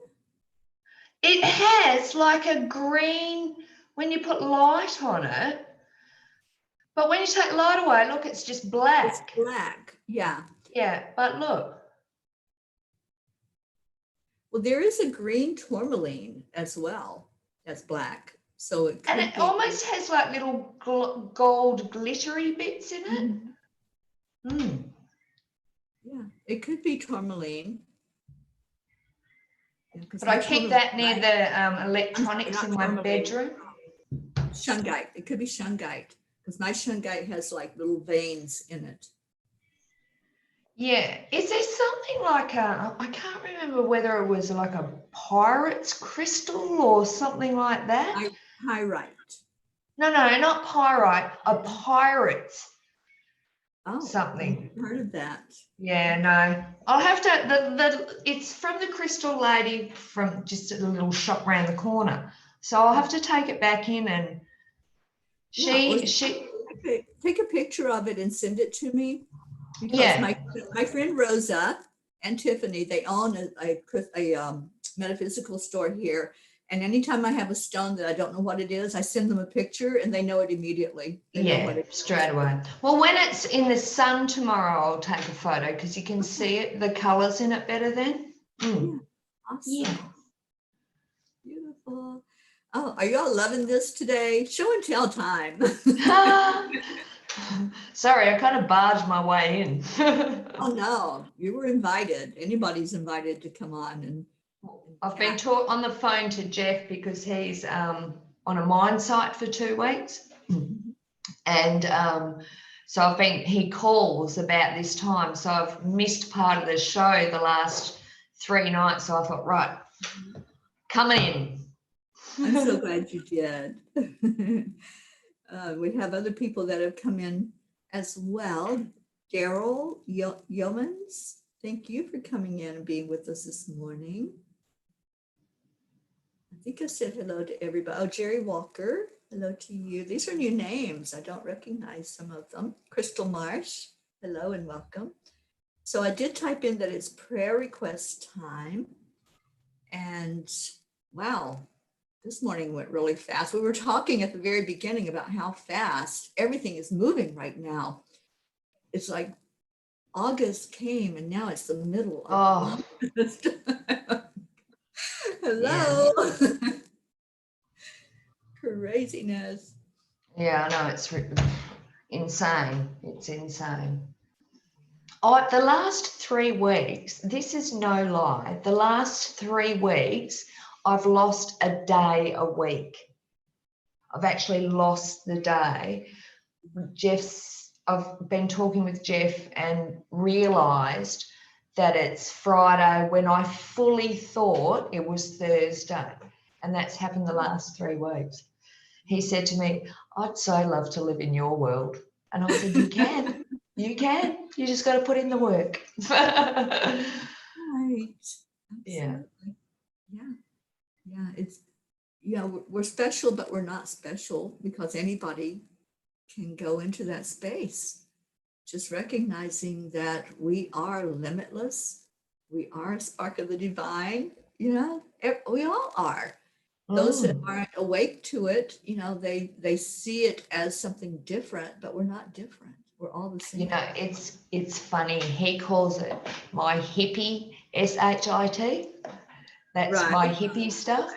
[SPEAKER 2] It has like a green when you put light on it, but when you take light away, look, it's just black.
[SPEAKER 1] It's black, yeah.
[SPEAKER 2] Yeah, but look.
[SPEAKER 1] Well, there is a green tourmaline as well. That's black. So it could
[SPEAKER 2] and it almost has like little gold glittery bits in it. Mm.
[SPEAKER 1] Yeah, it could be tourmaline. Yeah,
[SPEAKER 2] but I keep that near the electronics in my bedroom.
[SPEAKER 1] Shungite. It could be shungite because my shungite has like little veins in it.
[SPEAKER 2] Yeah. Is there something like I can't remember whether it was like a pirate's crystal or something like that?
[SPEAKER 1] Pyrite.
[SPEAKER 2] No, not pyrite. A pirate's something.
[SPEAKER 1] I've heard of that.
[SPEAKER 2] Yeah, no. I'll have to. It's from the crystal lady from just a little shop around the corner. So I'll have to take it back in and she
[SPEAKER 1] take a picture of it and send it to me. Because my friend Rosa and Tiffany, they own a metaphysical store here. And anytime I have a stone that I don't know what it is, I send them a picture and they know it immediately. They know what it is.
[SPEAKER 2] Straight away. Well, when it's in the sun tomorrow, I'll take a photo because you can see it, the colours in it better then.
[SPEAKER 1] Yeah, awesome. Yeah. Beautiful. Oh, are y'all loving this today? Show and tell time.
[SPEAKER 2] Sorry, I kind of barged my way in.
[SPEAKER 1] Oh no, you were invited. Anybody's invited to come on. And
[SPEAKER 2] I've been on the phone to Jeff because he's on a mine site for 2 weeks. And so he calls about this time. So I've missed part of the show the last 3 nights. So I thought, right, coming in.
[SPEAKER 1] I'm so glad you did. We have other people that have come in as well. Daryl Yeomans, thank you for coming in and being with us this morning. I think I said hello to everybody. Oh, Jerry Walker, hello to you. These are new names. I don't recognize some of them. Crystal Marsh, hello and welcome. So I did type in that it's prayer request time. And wow, this morning went really fast. We were talking at the very beginning about how fast everything is moving right now. It's like August came and now it's the middle of August. Hello. Yeah. Craziness.
[SPEAKER 2] Yeah, I know, it's insane. It's insane. Oh, the last 3 weeks, this is no lie, the last 3 weeks, I've lost a day a week. I've actually lost the day. I've been talking with Jeff and realised that it's Friday when I fully thought it was Thursday. And that's happened the last 3 weeks. He said to me, I'd so love to live in your world. And I said, you can. You can. You just got to put in the work.
[SPEAKER 1] Right.
[SPEAKER 2] Yeah.
[SPEAKER 1] Yeah. It's, we're special, but we're not special because anybody can go into that space. Just recognizing that we are limitless. We are a spark of the divine. We all are. Those that aren't awake to it, they see it as something different, but we're not different. We're all the same.
[SPEAKER 2] It's funny. He calls it my hippie, SHIT. That's
[SPEAKER 1] Right.
[SPEAKER 2] my hippie stuff.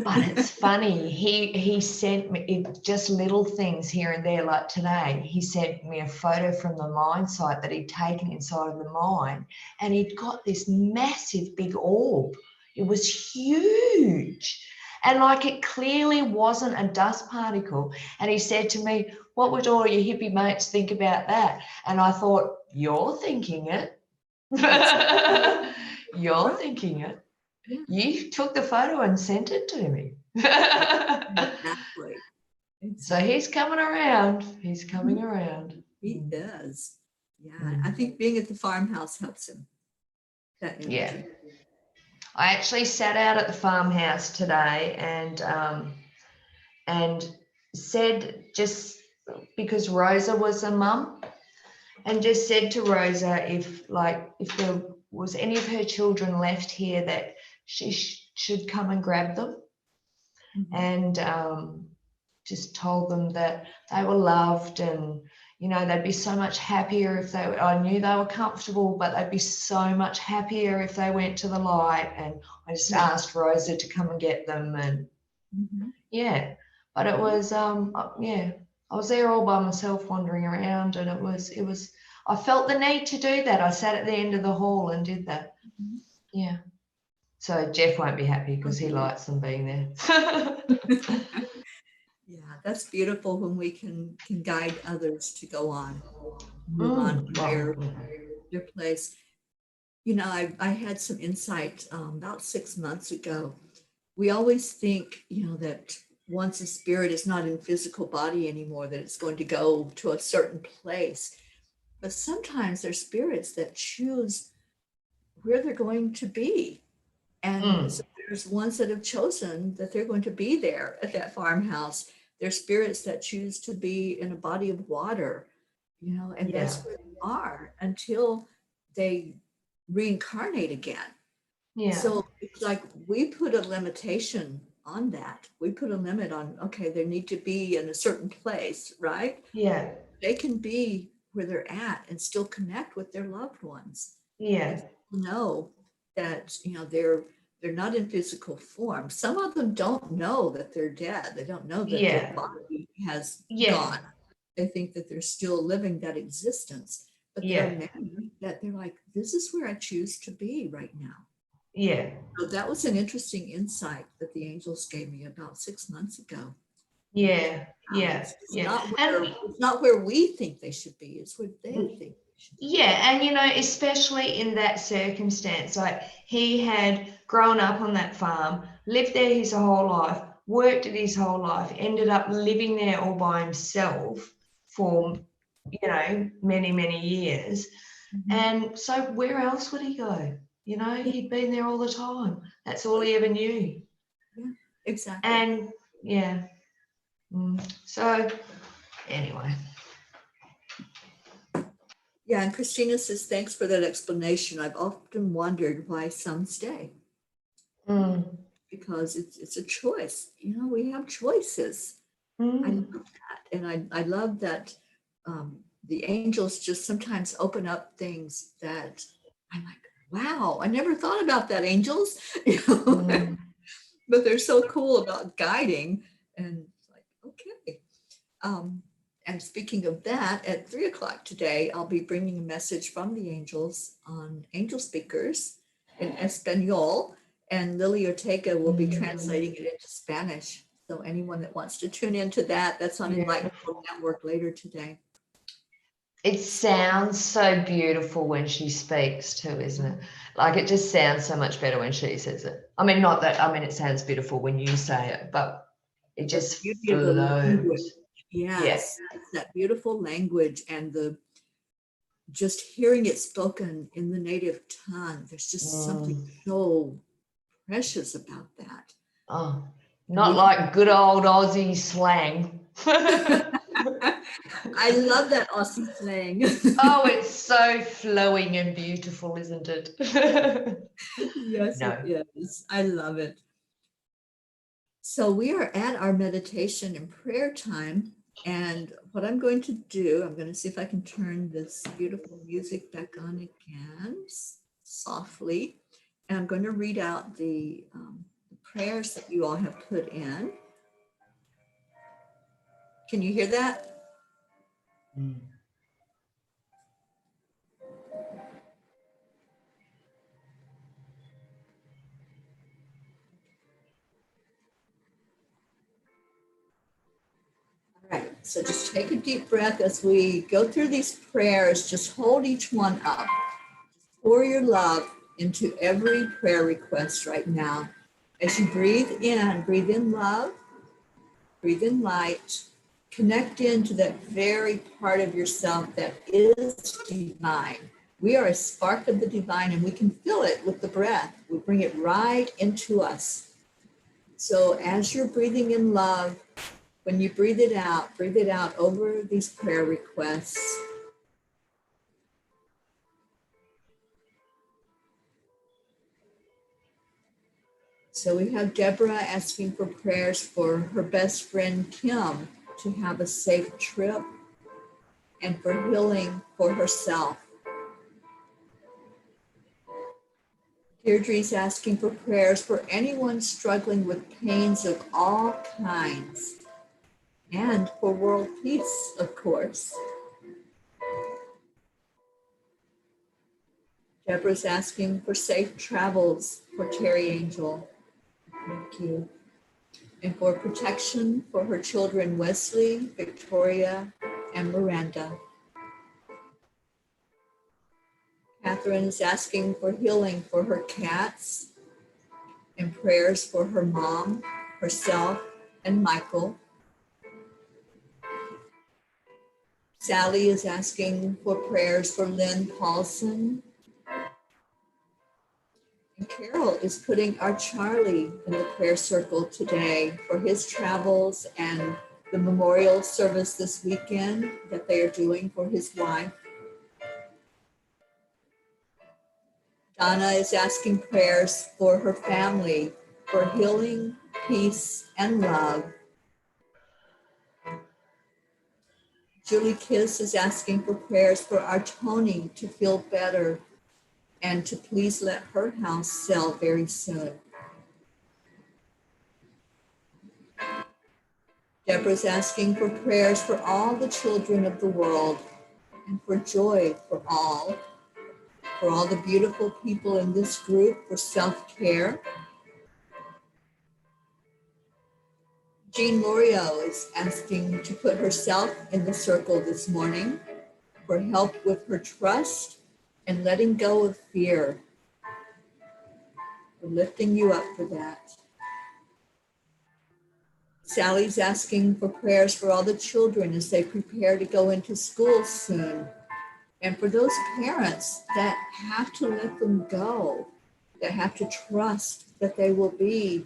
[SPEAKER 2] But it's funny. He sent me just little things here and there. Like today, he sent me a photo from the mine site that he'd taken inside of the mine, and he'd got this massive big orb. It was huge. And like it clearly wasn't a dust particle. And he said to me, "What would all your hippie mates think about that?" And I thought, "You're thinking it." You're thinking it.
[SPEAKER 1] Yeah,
[SPEAKER 2] You took the photo and sent it to me.
[SPEAKER 1] exactly.
[SPEAKER 2] So
[SPEAKER 1] Exactly.
[SPEAKER 2] he's coming around. He's coming around.
[SPEAKER 1] He does. Yeah, I
[SPEAKER 2] Mm.
[SPEAKER 1] think being at the farmhouse helps him. That
[SPEAKER 2] Yeah.
[SPEAKER 1] energy.
[SPEAKER 2] I actually sat out at the farmhouse today and said, just because Rosa was a mum, and just said to Rosa if there was any of her children left here that she should come and grab them,
[SPEAKER 1] Mhm.
[SPEAKER 2] and just told them that they were loved, and they'd be so much happier if I knew they were comfortable, but they'd be so much happier if they went to the light. And I just asked Rosa to come and get them, and
[SPEAKER 1] Mhm.
[SPEAKER 2] yeah, but it was yeah, I was there all by myself wandering around, and it was I felt the need to do that. I sat at the end of the hall and did that.
[SPEAKER 1] Mhm.
[SPEAKER 2] Yeah. So Jeff won't be happy because he
[SPEAKER 1] Okay.
[SPEAKER 2] likes them being there.
[SPEAKER 1] Yeah, that's beautiful when we can guide others to go on, move on to
[SPEAKER 2] Well,
[SPEAKER 1] their place. I had some insight about 6 months ago. We always think, that once a spirit is not in physical body anymore, that it's going to go to a certain place. But sometimes there's spirits that choose where they're going to be. And so there's ones that have chosen that they're going to be there at that farmhouse. There's spirits that choose to be in a body of water, and
[SPEAKER 2] yeah,
[SPEAKER 1] that's where they are until they reincarnate again.
[SPEAKER 2] yeah,
[SPEAKER 1] So it's like we put a limitation on that. We put a limit on, okay, they need to be in a certain place, right?
[SPEAKER 2] yeah,
[SPEAKER 1] They can be where they're at and still connect with their loved ones and
[SPEAKER 2] yeah,
[SPEAKER 1] know that they're not in physical form. Some of them don't know that they're dead. They don't know that their
[SPEAKER 2] yeah,
[SPEAKER 1] body has
[SPEAKER 2] yeah,
[SPEAKER 1] gone. They think that they're still living that existence. But there are
[SPEAKER 2] yeah,
[SPEAKER 1] many that they're like, this is where I choose to be right now.
[SPEAKER 2] yeah,
[SPEAKER 1] So that was an interesting insight that the angels gave me about 6 months ago. That
[SPEAKER 2] yeah, yeah,
[SPEAKER 1] it's
[SPEAKER 2] yeah.
[SPEAKER 1] not where we think they should be. It's where they
[SPEAKER 2] And
[SPEAKER 1] think they should be.
[SPEAKER 2] yeah, and especially in that circumstance, like he had grown up on that farm, lived there his whole life, worked it his whole life, ended up living there all by himself for, many, many years.
[SPEAKER 1] Mhm.
[SPEAKER 2] And so where else would he go? He'd been there all the time. That's all he ever knew.
[SPEAKER 1] Yeah, exactly.
[SPEAKER 2] And yeah. So anyway.
[SPEAKER 1] Yeah, and Christina says, thanks for that explanation. I've often wondered why some stay
[SPEAKER 2] Mm,
[SPEAKER 1] because it's a choice. We have choices. I love
[SPEAKER 2] mm,
[SPEAKER 1] that. And I love that the angels just sometimes open up things that I'm like, wow, I never thought about that, angels.
[SPEAKER 2] mm.
[SPEAKER 1] But they're so cool about guiding. And it's like, okay. Um, and speaking of that, at 3 o'clock today, I'll be bringing a message from the angels on angel speakers in Espanol, and Lily Ortega will be translating it into Spanish. So anyone that wants to tune into that, that's on
[SPEAKER 2] Yeah.
[SPEAKER 1] Enlightened World Network later today.
[SPEAKER 2] It sounds so beautiful when she speaks too, isn't it? Like it just sounds so much better when she says it. I mean, not that, I mean, it sounds beautiful when you say it, but it
[SPEAKER 1] The
[SPEAKER 2] just
[SPEAKER 1] beauty of the language.
[SPEAKER 2] flows. Yeah.
[SPEAKER 1] Yes, it's that beautiful language and the just hearing it spoken in the native tongue. There's just something
[SPEAKER 2] Mm.
[SPEAKER 1] so precious about that.
[SPEAKER 2] Oh,
[SPEAKER 1] And
[SPEAKER 2] not
[SPEAKER 1] we can,
[SPEAKER 2] like good old Aussie slang.
[SPEAKER 1] I love that Aussie slang.
[SPEAKER 2] Oh, it's so flowing and beautiful, isn't it?
[SPEAKER 1] Yes, it
[SPEAKER 2] No.
[SPEAKER 1] is. I love it. So we are at our meditation and prayer time. And what I'm going to do, I'm going to see if I can turn this beautiful music back on again softly. And I'm going to read out the prayers that you all have put in. Can you hear that?
[SPEAKER 3] Mm.
[SPEAKER 1] All right, so just take a deep breath as we go through these prayers. Just hold each one up. Pour your love into every prayer request right now. As you breathe in love, breathe in light, connect into that very part of yourself that is divine. We are a spark of the divine and we can feel it with the breath. We bring it right into us. So as you're breathing in love, when you breathe it out over these prayer requests. So we have Deborah asking for prayers for her best friend Kim to have a safe trip and for healing for herself. Deirdre's asking for prayers for anyone struggling with pains of all kinds and for world peace, of course. Deborah's asking for safe travels for Teri Angel. Thank you. And for protection for her children, Wesley, Victoria, and Miranda. Catherine is asking for healing for her cats and prayers for her mom, herself, and Michael. Sally is asking for prayers for Lynn Paulson. And Carol is putting our Charlie in the prayer circle today for his travels and the memorial service this weekend that they are doing for his wife. Donna is asking prayers for her family, for healing, peace, and love. Julie Kiss is asking for prayers for our Tony to feel better and to please let her house sell very soon. Deborah's asking for prayers for all the children of the world and for joy for all the beautiful people in this group for self-care. Jean Lorio is asking to put herself in the circle this morning for help with her trust and letting go of fear. We're lifting you up for that. Sally's asking for prayers for all the children as they prepare to go into school soon. And for those parents that have to let them go, that have to trust that they will be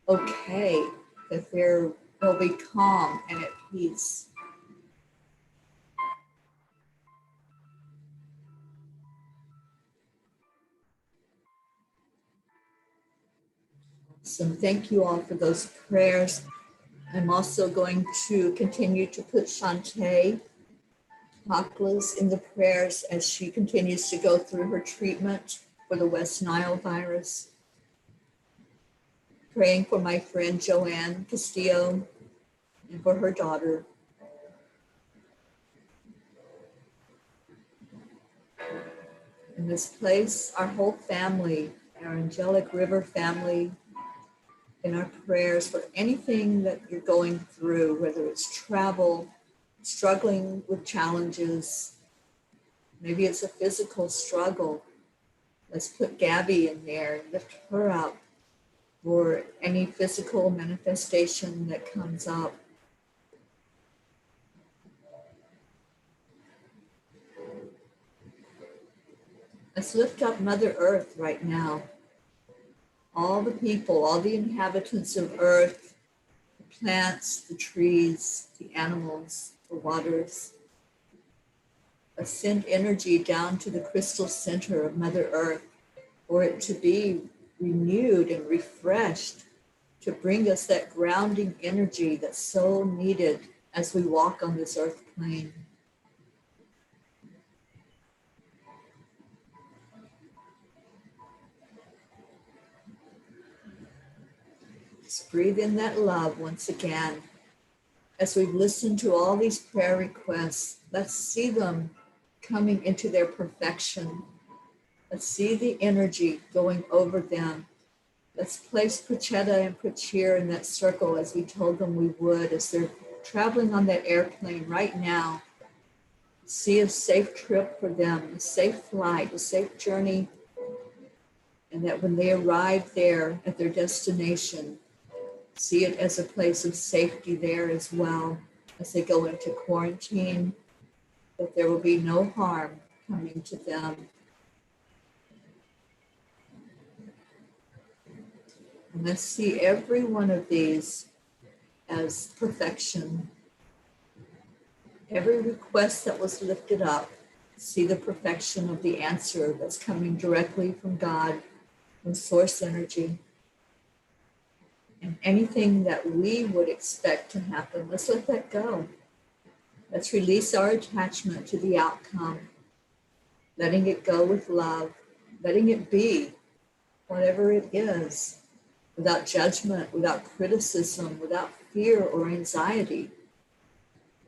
[SPEAKER 1] okay, that they'll be calm and at peace. So thank you all for those prayers. I'm also going to continue to put Shantae Haklas in the prayers as she continues to go through her treatment for the West Nile virus. Praying for my friend Joanne Castillo and for her daughter. In this place, our whole family, our Angelic River family, in our prayers for anything that you're going through, whether it's travel, struggling with challenges, maybe it's a physical struggle. Let's put Gabby in there and lift her up for any physical manifestation that comes up. Let's lift up Mother Earth right now. All the people, all the inhabitants of Earth, the plants, the trees, the animals, the waters. Let's send energy down to the crystal center of Mother Earth for it to be renewed and refreshed, to bring us that grounding energy that's so needed as we walk on this earth plane. Let's breathe in that love once again. As we've listened to all these prayer requests, let's see them coming into their perfection. Let's see the energy going over them. Let's place Prachetta and Prachir in that circle as we told them we would, as they're traveling on that airplane right now. See a safe trip for them, a safe flight, a safe journey, and that when they arrive there at their destination, see it as a place of safety there as well as they go into quarantine, that there will be no harm coming to them. And let's see every one of these as perfection. Every request that was lifted up, see the perfection of the answer that's coming directly from God, from source energy. And anything that we would expect to happen, let's let that go. Let's release our attachment to the outcome, letting it go with love, letting it be whatever it is, without judgment, without criticism, without fear or anxiety,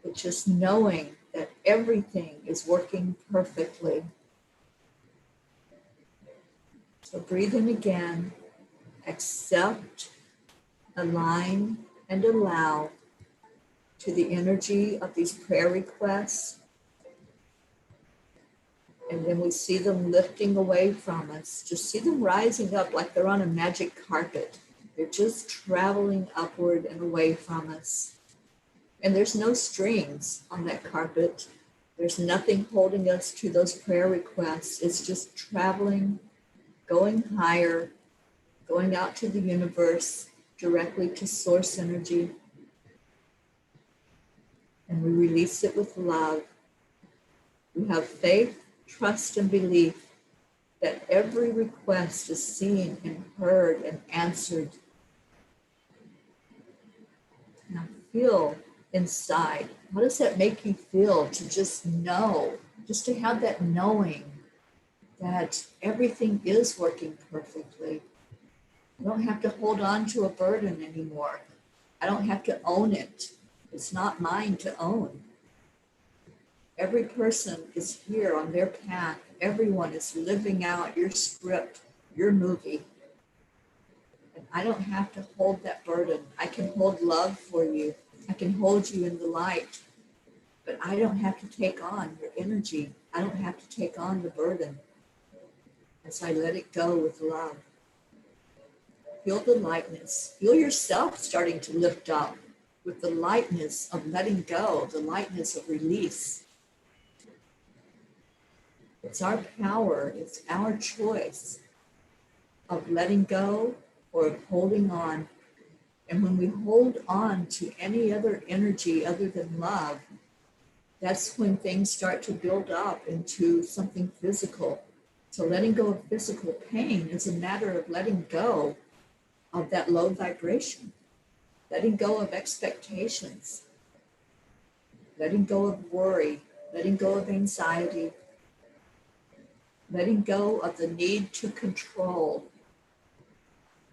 [SPEAKER 1] but just knowing that everything is working perfectly. So breathe in again, accept, align, and allow to the energy of these prayer requests. And then we see them lifting away from us. Just see them rising up like they're on a magic carpet. They're just traveling upward and away from us. And there's no strings on that carpet. There's nothing holding us to those prayer requests. It's just traveling, going higher, going out to the universe, directly to source energy. And we release it with love. We have faith, trust, and belief that every request is seen and heard and answered. Now feel inside. How does that make you feel to just know, just to have that knowing that everything is working perfectly? I don't have to hold on to a burden anymore. I don't have to own it. It's not mine to own. Every person is here on their path. Everyone is living out your script, your movie. And I don't have to hold that burden. I can hold love for you. I can hold you in the light. But I don't have to take on your energy. I don't have to take on the burden as I let it go with love. Feel the lightness. Feel yourself starting to lift up with the lightness of letting go, the lightness of release. It's our power, it's our choice of letting go or of holding on. And when we hold on to any other energy other than love, that's when things start to build up into something physical. So letting go of physical pain is a matter of letting go of that low vibration, letting go of expectations, letting go of worry, letting go of anxiety, letting go of the need to control.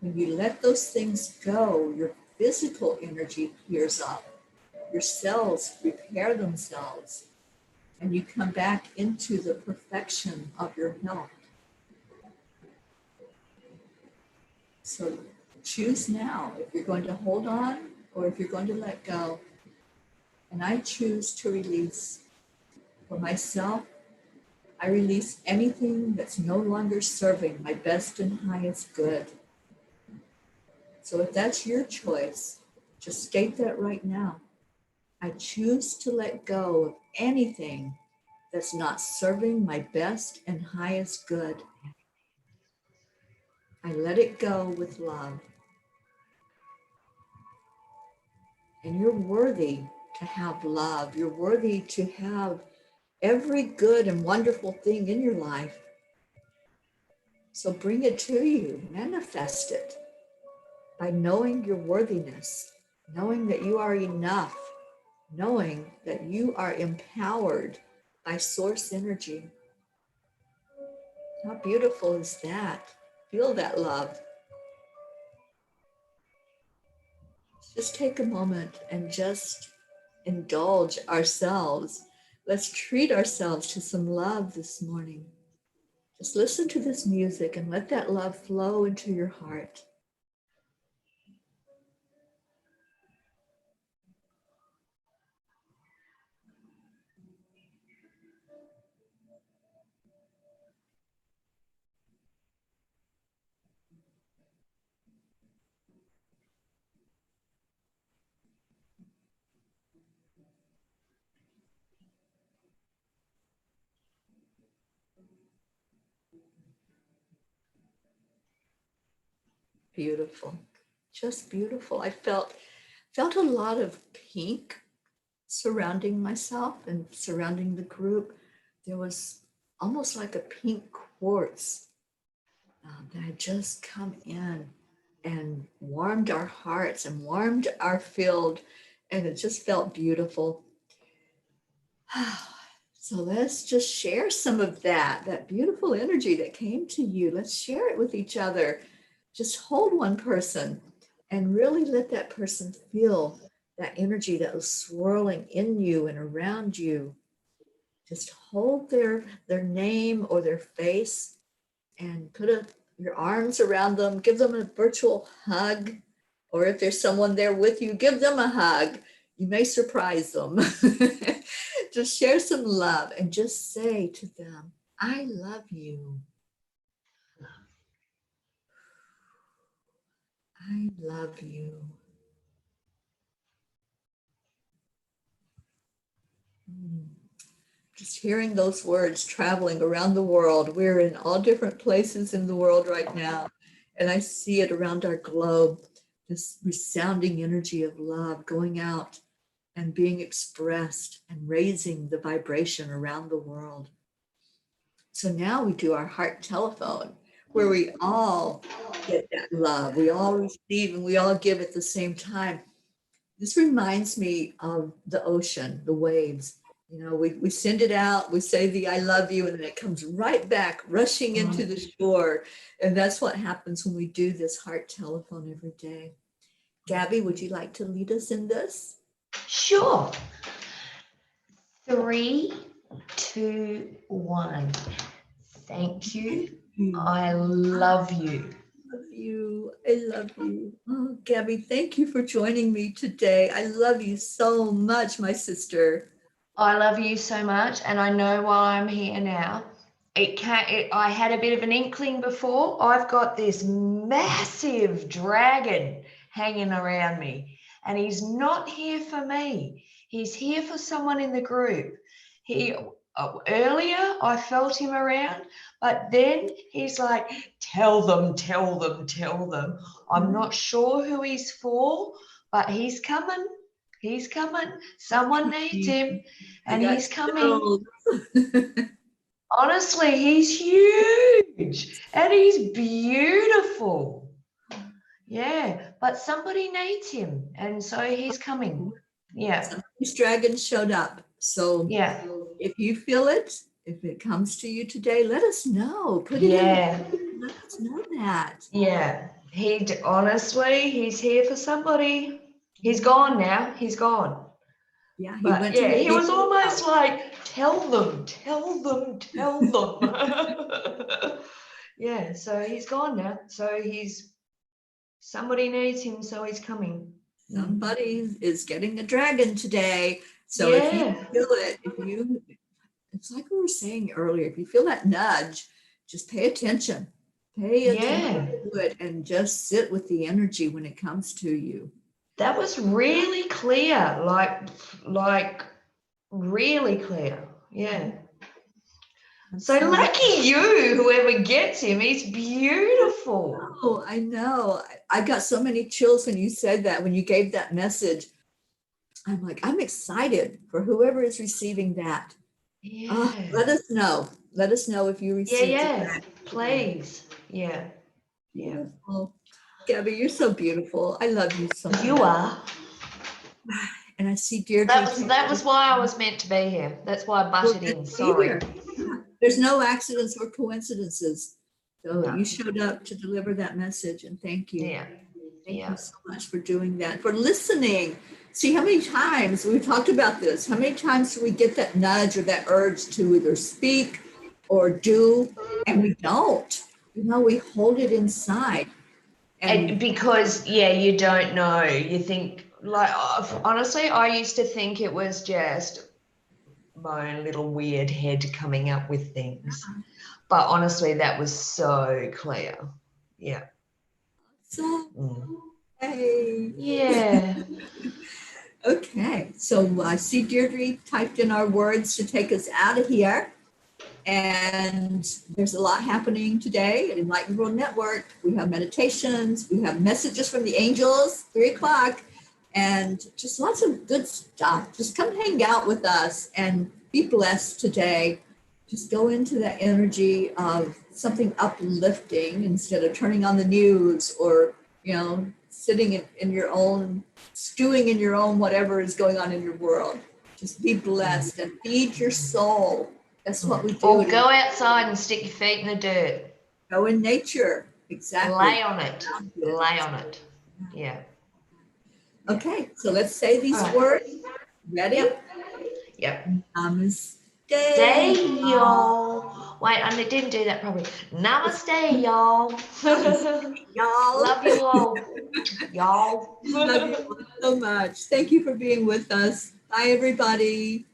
[SPEAKER 1] When you let those things go, your physical energy clears up, your cells repair themselves, and you come back into the perfection of your health. So choose now if you're going to hold on or if you're going to let go. And I choose to release. For myself, I release anything that's no longer serving my best and highest good. So if that's your choice, just state that right now. I choose to let go of anything that's not serving my best and highest good. I let it go with love. And you're worthy to have love. You're worthy to have every good and wonderful thing in your life. So bring it to you, manifest it by knowing your worthiness, knowing that you are enough, knowing that you are empowered by source energy. How beautiful is that? Feel that love. Just take a moment and just indulge ourselves. Let's treat ourselves to some love this morning. Just listen to this music and let that love flow into your heart. Beautiful, just beautiful. I felt a lot of pink surrounding myself and surrounding the group. There was almost like a pink quartz that had just come in and warmed our hearts and warmed our field, and it just felt beautiful. So let's just share some of that beautiful energy that came to you. Let's share it with each other. Just hold one person and really let that person feel that energy that was swirling in you and around you. Just hold their name or their face and your arms around them. Give them a virtual hug. Or if there's someone there with you, give them a hug. You may surprise them. Just share some love and just say to them, I love you. I love you. Just hearing those words traveling around the world. We're in all different places in the world right now. And I see it around our globe, this resounding energy of love going out and being expressed and raising the vibration around the world. So now we do our heart telephone where we all get that love. We all receive and we all give at the same time. This reminds me of the ocean, the waves. You know, we send it out, we say the I love you, and then it comes right back rushing into the shore. And that's what happens when we do this heart telephone every day. Gabby, would you like to lead us in this?
[SPEAKER 2] Sure. 3, 2, 1. Thank you. I love you.
[SPEAKER 1] Love you. I love you. Oh, Gabby, thank you for joining me today. I love you so much, my sister.
[SPEAKER 2] I love you so much, and I know why I'm here now. I had a bit of an inkling before. I've got this massive dragon hanging around me, and he's not here for me. He's here for someone in the group. Earlier I felt him around, but then he's like, tell them, tell them, tell them. I'm not sure who he's for, but he's coming. He's coming. Someone needs him, and he's coming. Honestly, he's huge and he's beautiful. Yeah, but somebody needs him, and so he's coming. Yeah.
[SPEAKER 1] These dragons showed up. So
[SPEAKER 2] Yeah.
[SPEAKER 1] if you feel it, if it comes to you today, let us know. Put it in. Let us know that.
[SPEAKER 2] Yeah. Honestly, he's here for somebody. He's gone now. He's gone.
[SPEAKER 1] Yeah,
[SPEAKER 2] he was almost like, tell them, tell them, tell them. Yeah, so he's gone now. So somebody needs him, so he's coming.
[SPEAKER 1] Somebody is getting a dragon today. So if you feel it, it's like we were saying earlier, if you feel that nudge, just pay attention. Pay attention to it and just sit with the energy when it comes to you.
[SPEAKER 2] That was really clear, like really clear. Yeah. So lucky you, whoever gets him. He's beautiful.
[SPEAKER 1] Oh, I know. I got so many chills when you said that, when you gave that message. I'm like, I'm excited for whoever is receiving that.
[SPEAKER 2] Yeah.
[SPEAKER 1] Let us know. Let us know if you receive it.
[SPEAKER 2] Yeah, please. Yeah.
[SPEAKER 1] Beautiful. Gabby, you're so beautiful. I love you so much.
[SPEAKER 2] You are.
[SPEAKER 1] And I see Deirdre.
[SPEAKER 2] That was why I was meant to be here. That's why I butted in. Sorry.
[SPEAKER 1] There's no accidents or coincidences. So you showed up to deliver that message, and thank you.
[SPEAKER 2] Yeah.
[SPEAKER 1] Thank you so much for doing that, for listening. See how many times we've talked about this. How many times do we get that nudge or that urge to either speak or do, and we don't? We hold it inside.
[SPEAKER 2] And because, you don't know. You think, like, honestly, I used to think it was just my own little weird head coming up with things. But honestly, that was so clear. Yeah.
[SPEAKER 1] So,
[SPEAKER 2] Mm.
[SPEAKER 1] hey.
[SPEAKER 2] Yeah.
[SPEAKER 1] Okay, so I see Deirdre typed in our words to take us out of here. And there's a lot happening today at Enlightened World Network. We have meditations, we have messages from the angels, 3 o'clock, and just lots of good stuff. Just come hang out with us and be blessed today. Just go into that energy of something uplifting instead of turning on the news or, sitting in your own, stewing in your own whatever is going on in your world. Just be blessed and feed your soul. That's what we do.
[SPEAKER 2] Or go outside and stick your feet in the dirt.
[SPEAKER 1] Go in nature. Exactly.
[SPEAKER 2] Lay on it. Lay on it. Yeah.
[SPEAKER 1] Okay, so let's say these words. Ready?
[SPEAKER 2] Yep.
[SPEAKER 1] Namaste.
[SPEAKER 2] Stay, y'all. Wait, I didn't do that properly. Namaste, y'all.
[SPEAKER 1] Y'all.
[SPEAKER 2] Love you all. Y'all.
[SPEAKER 1] Love you all so much. Thank you for being with us. Bye, everybody.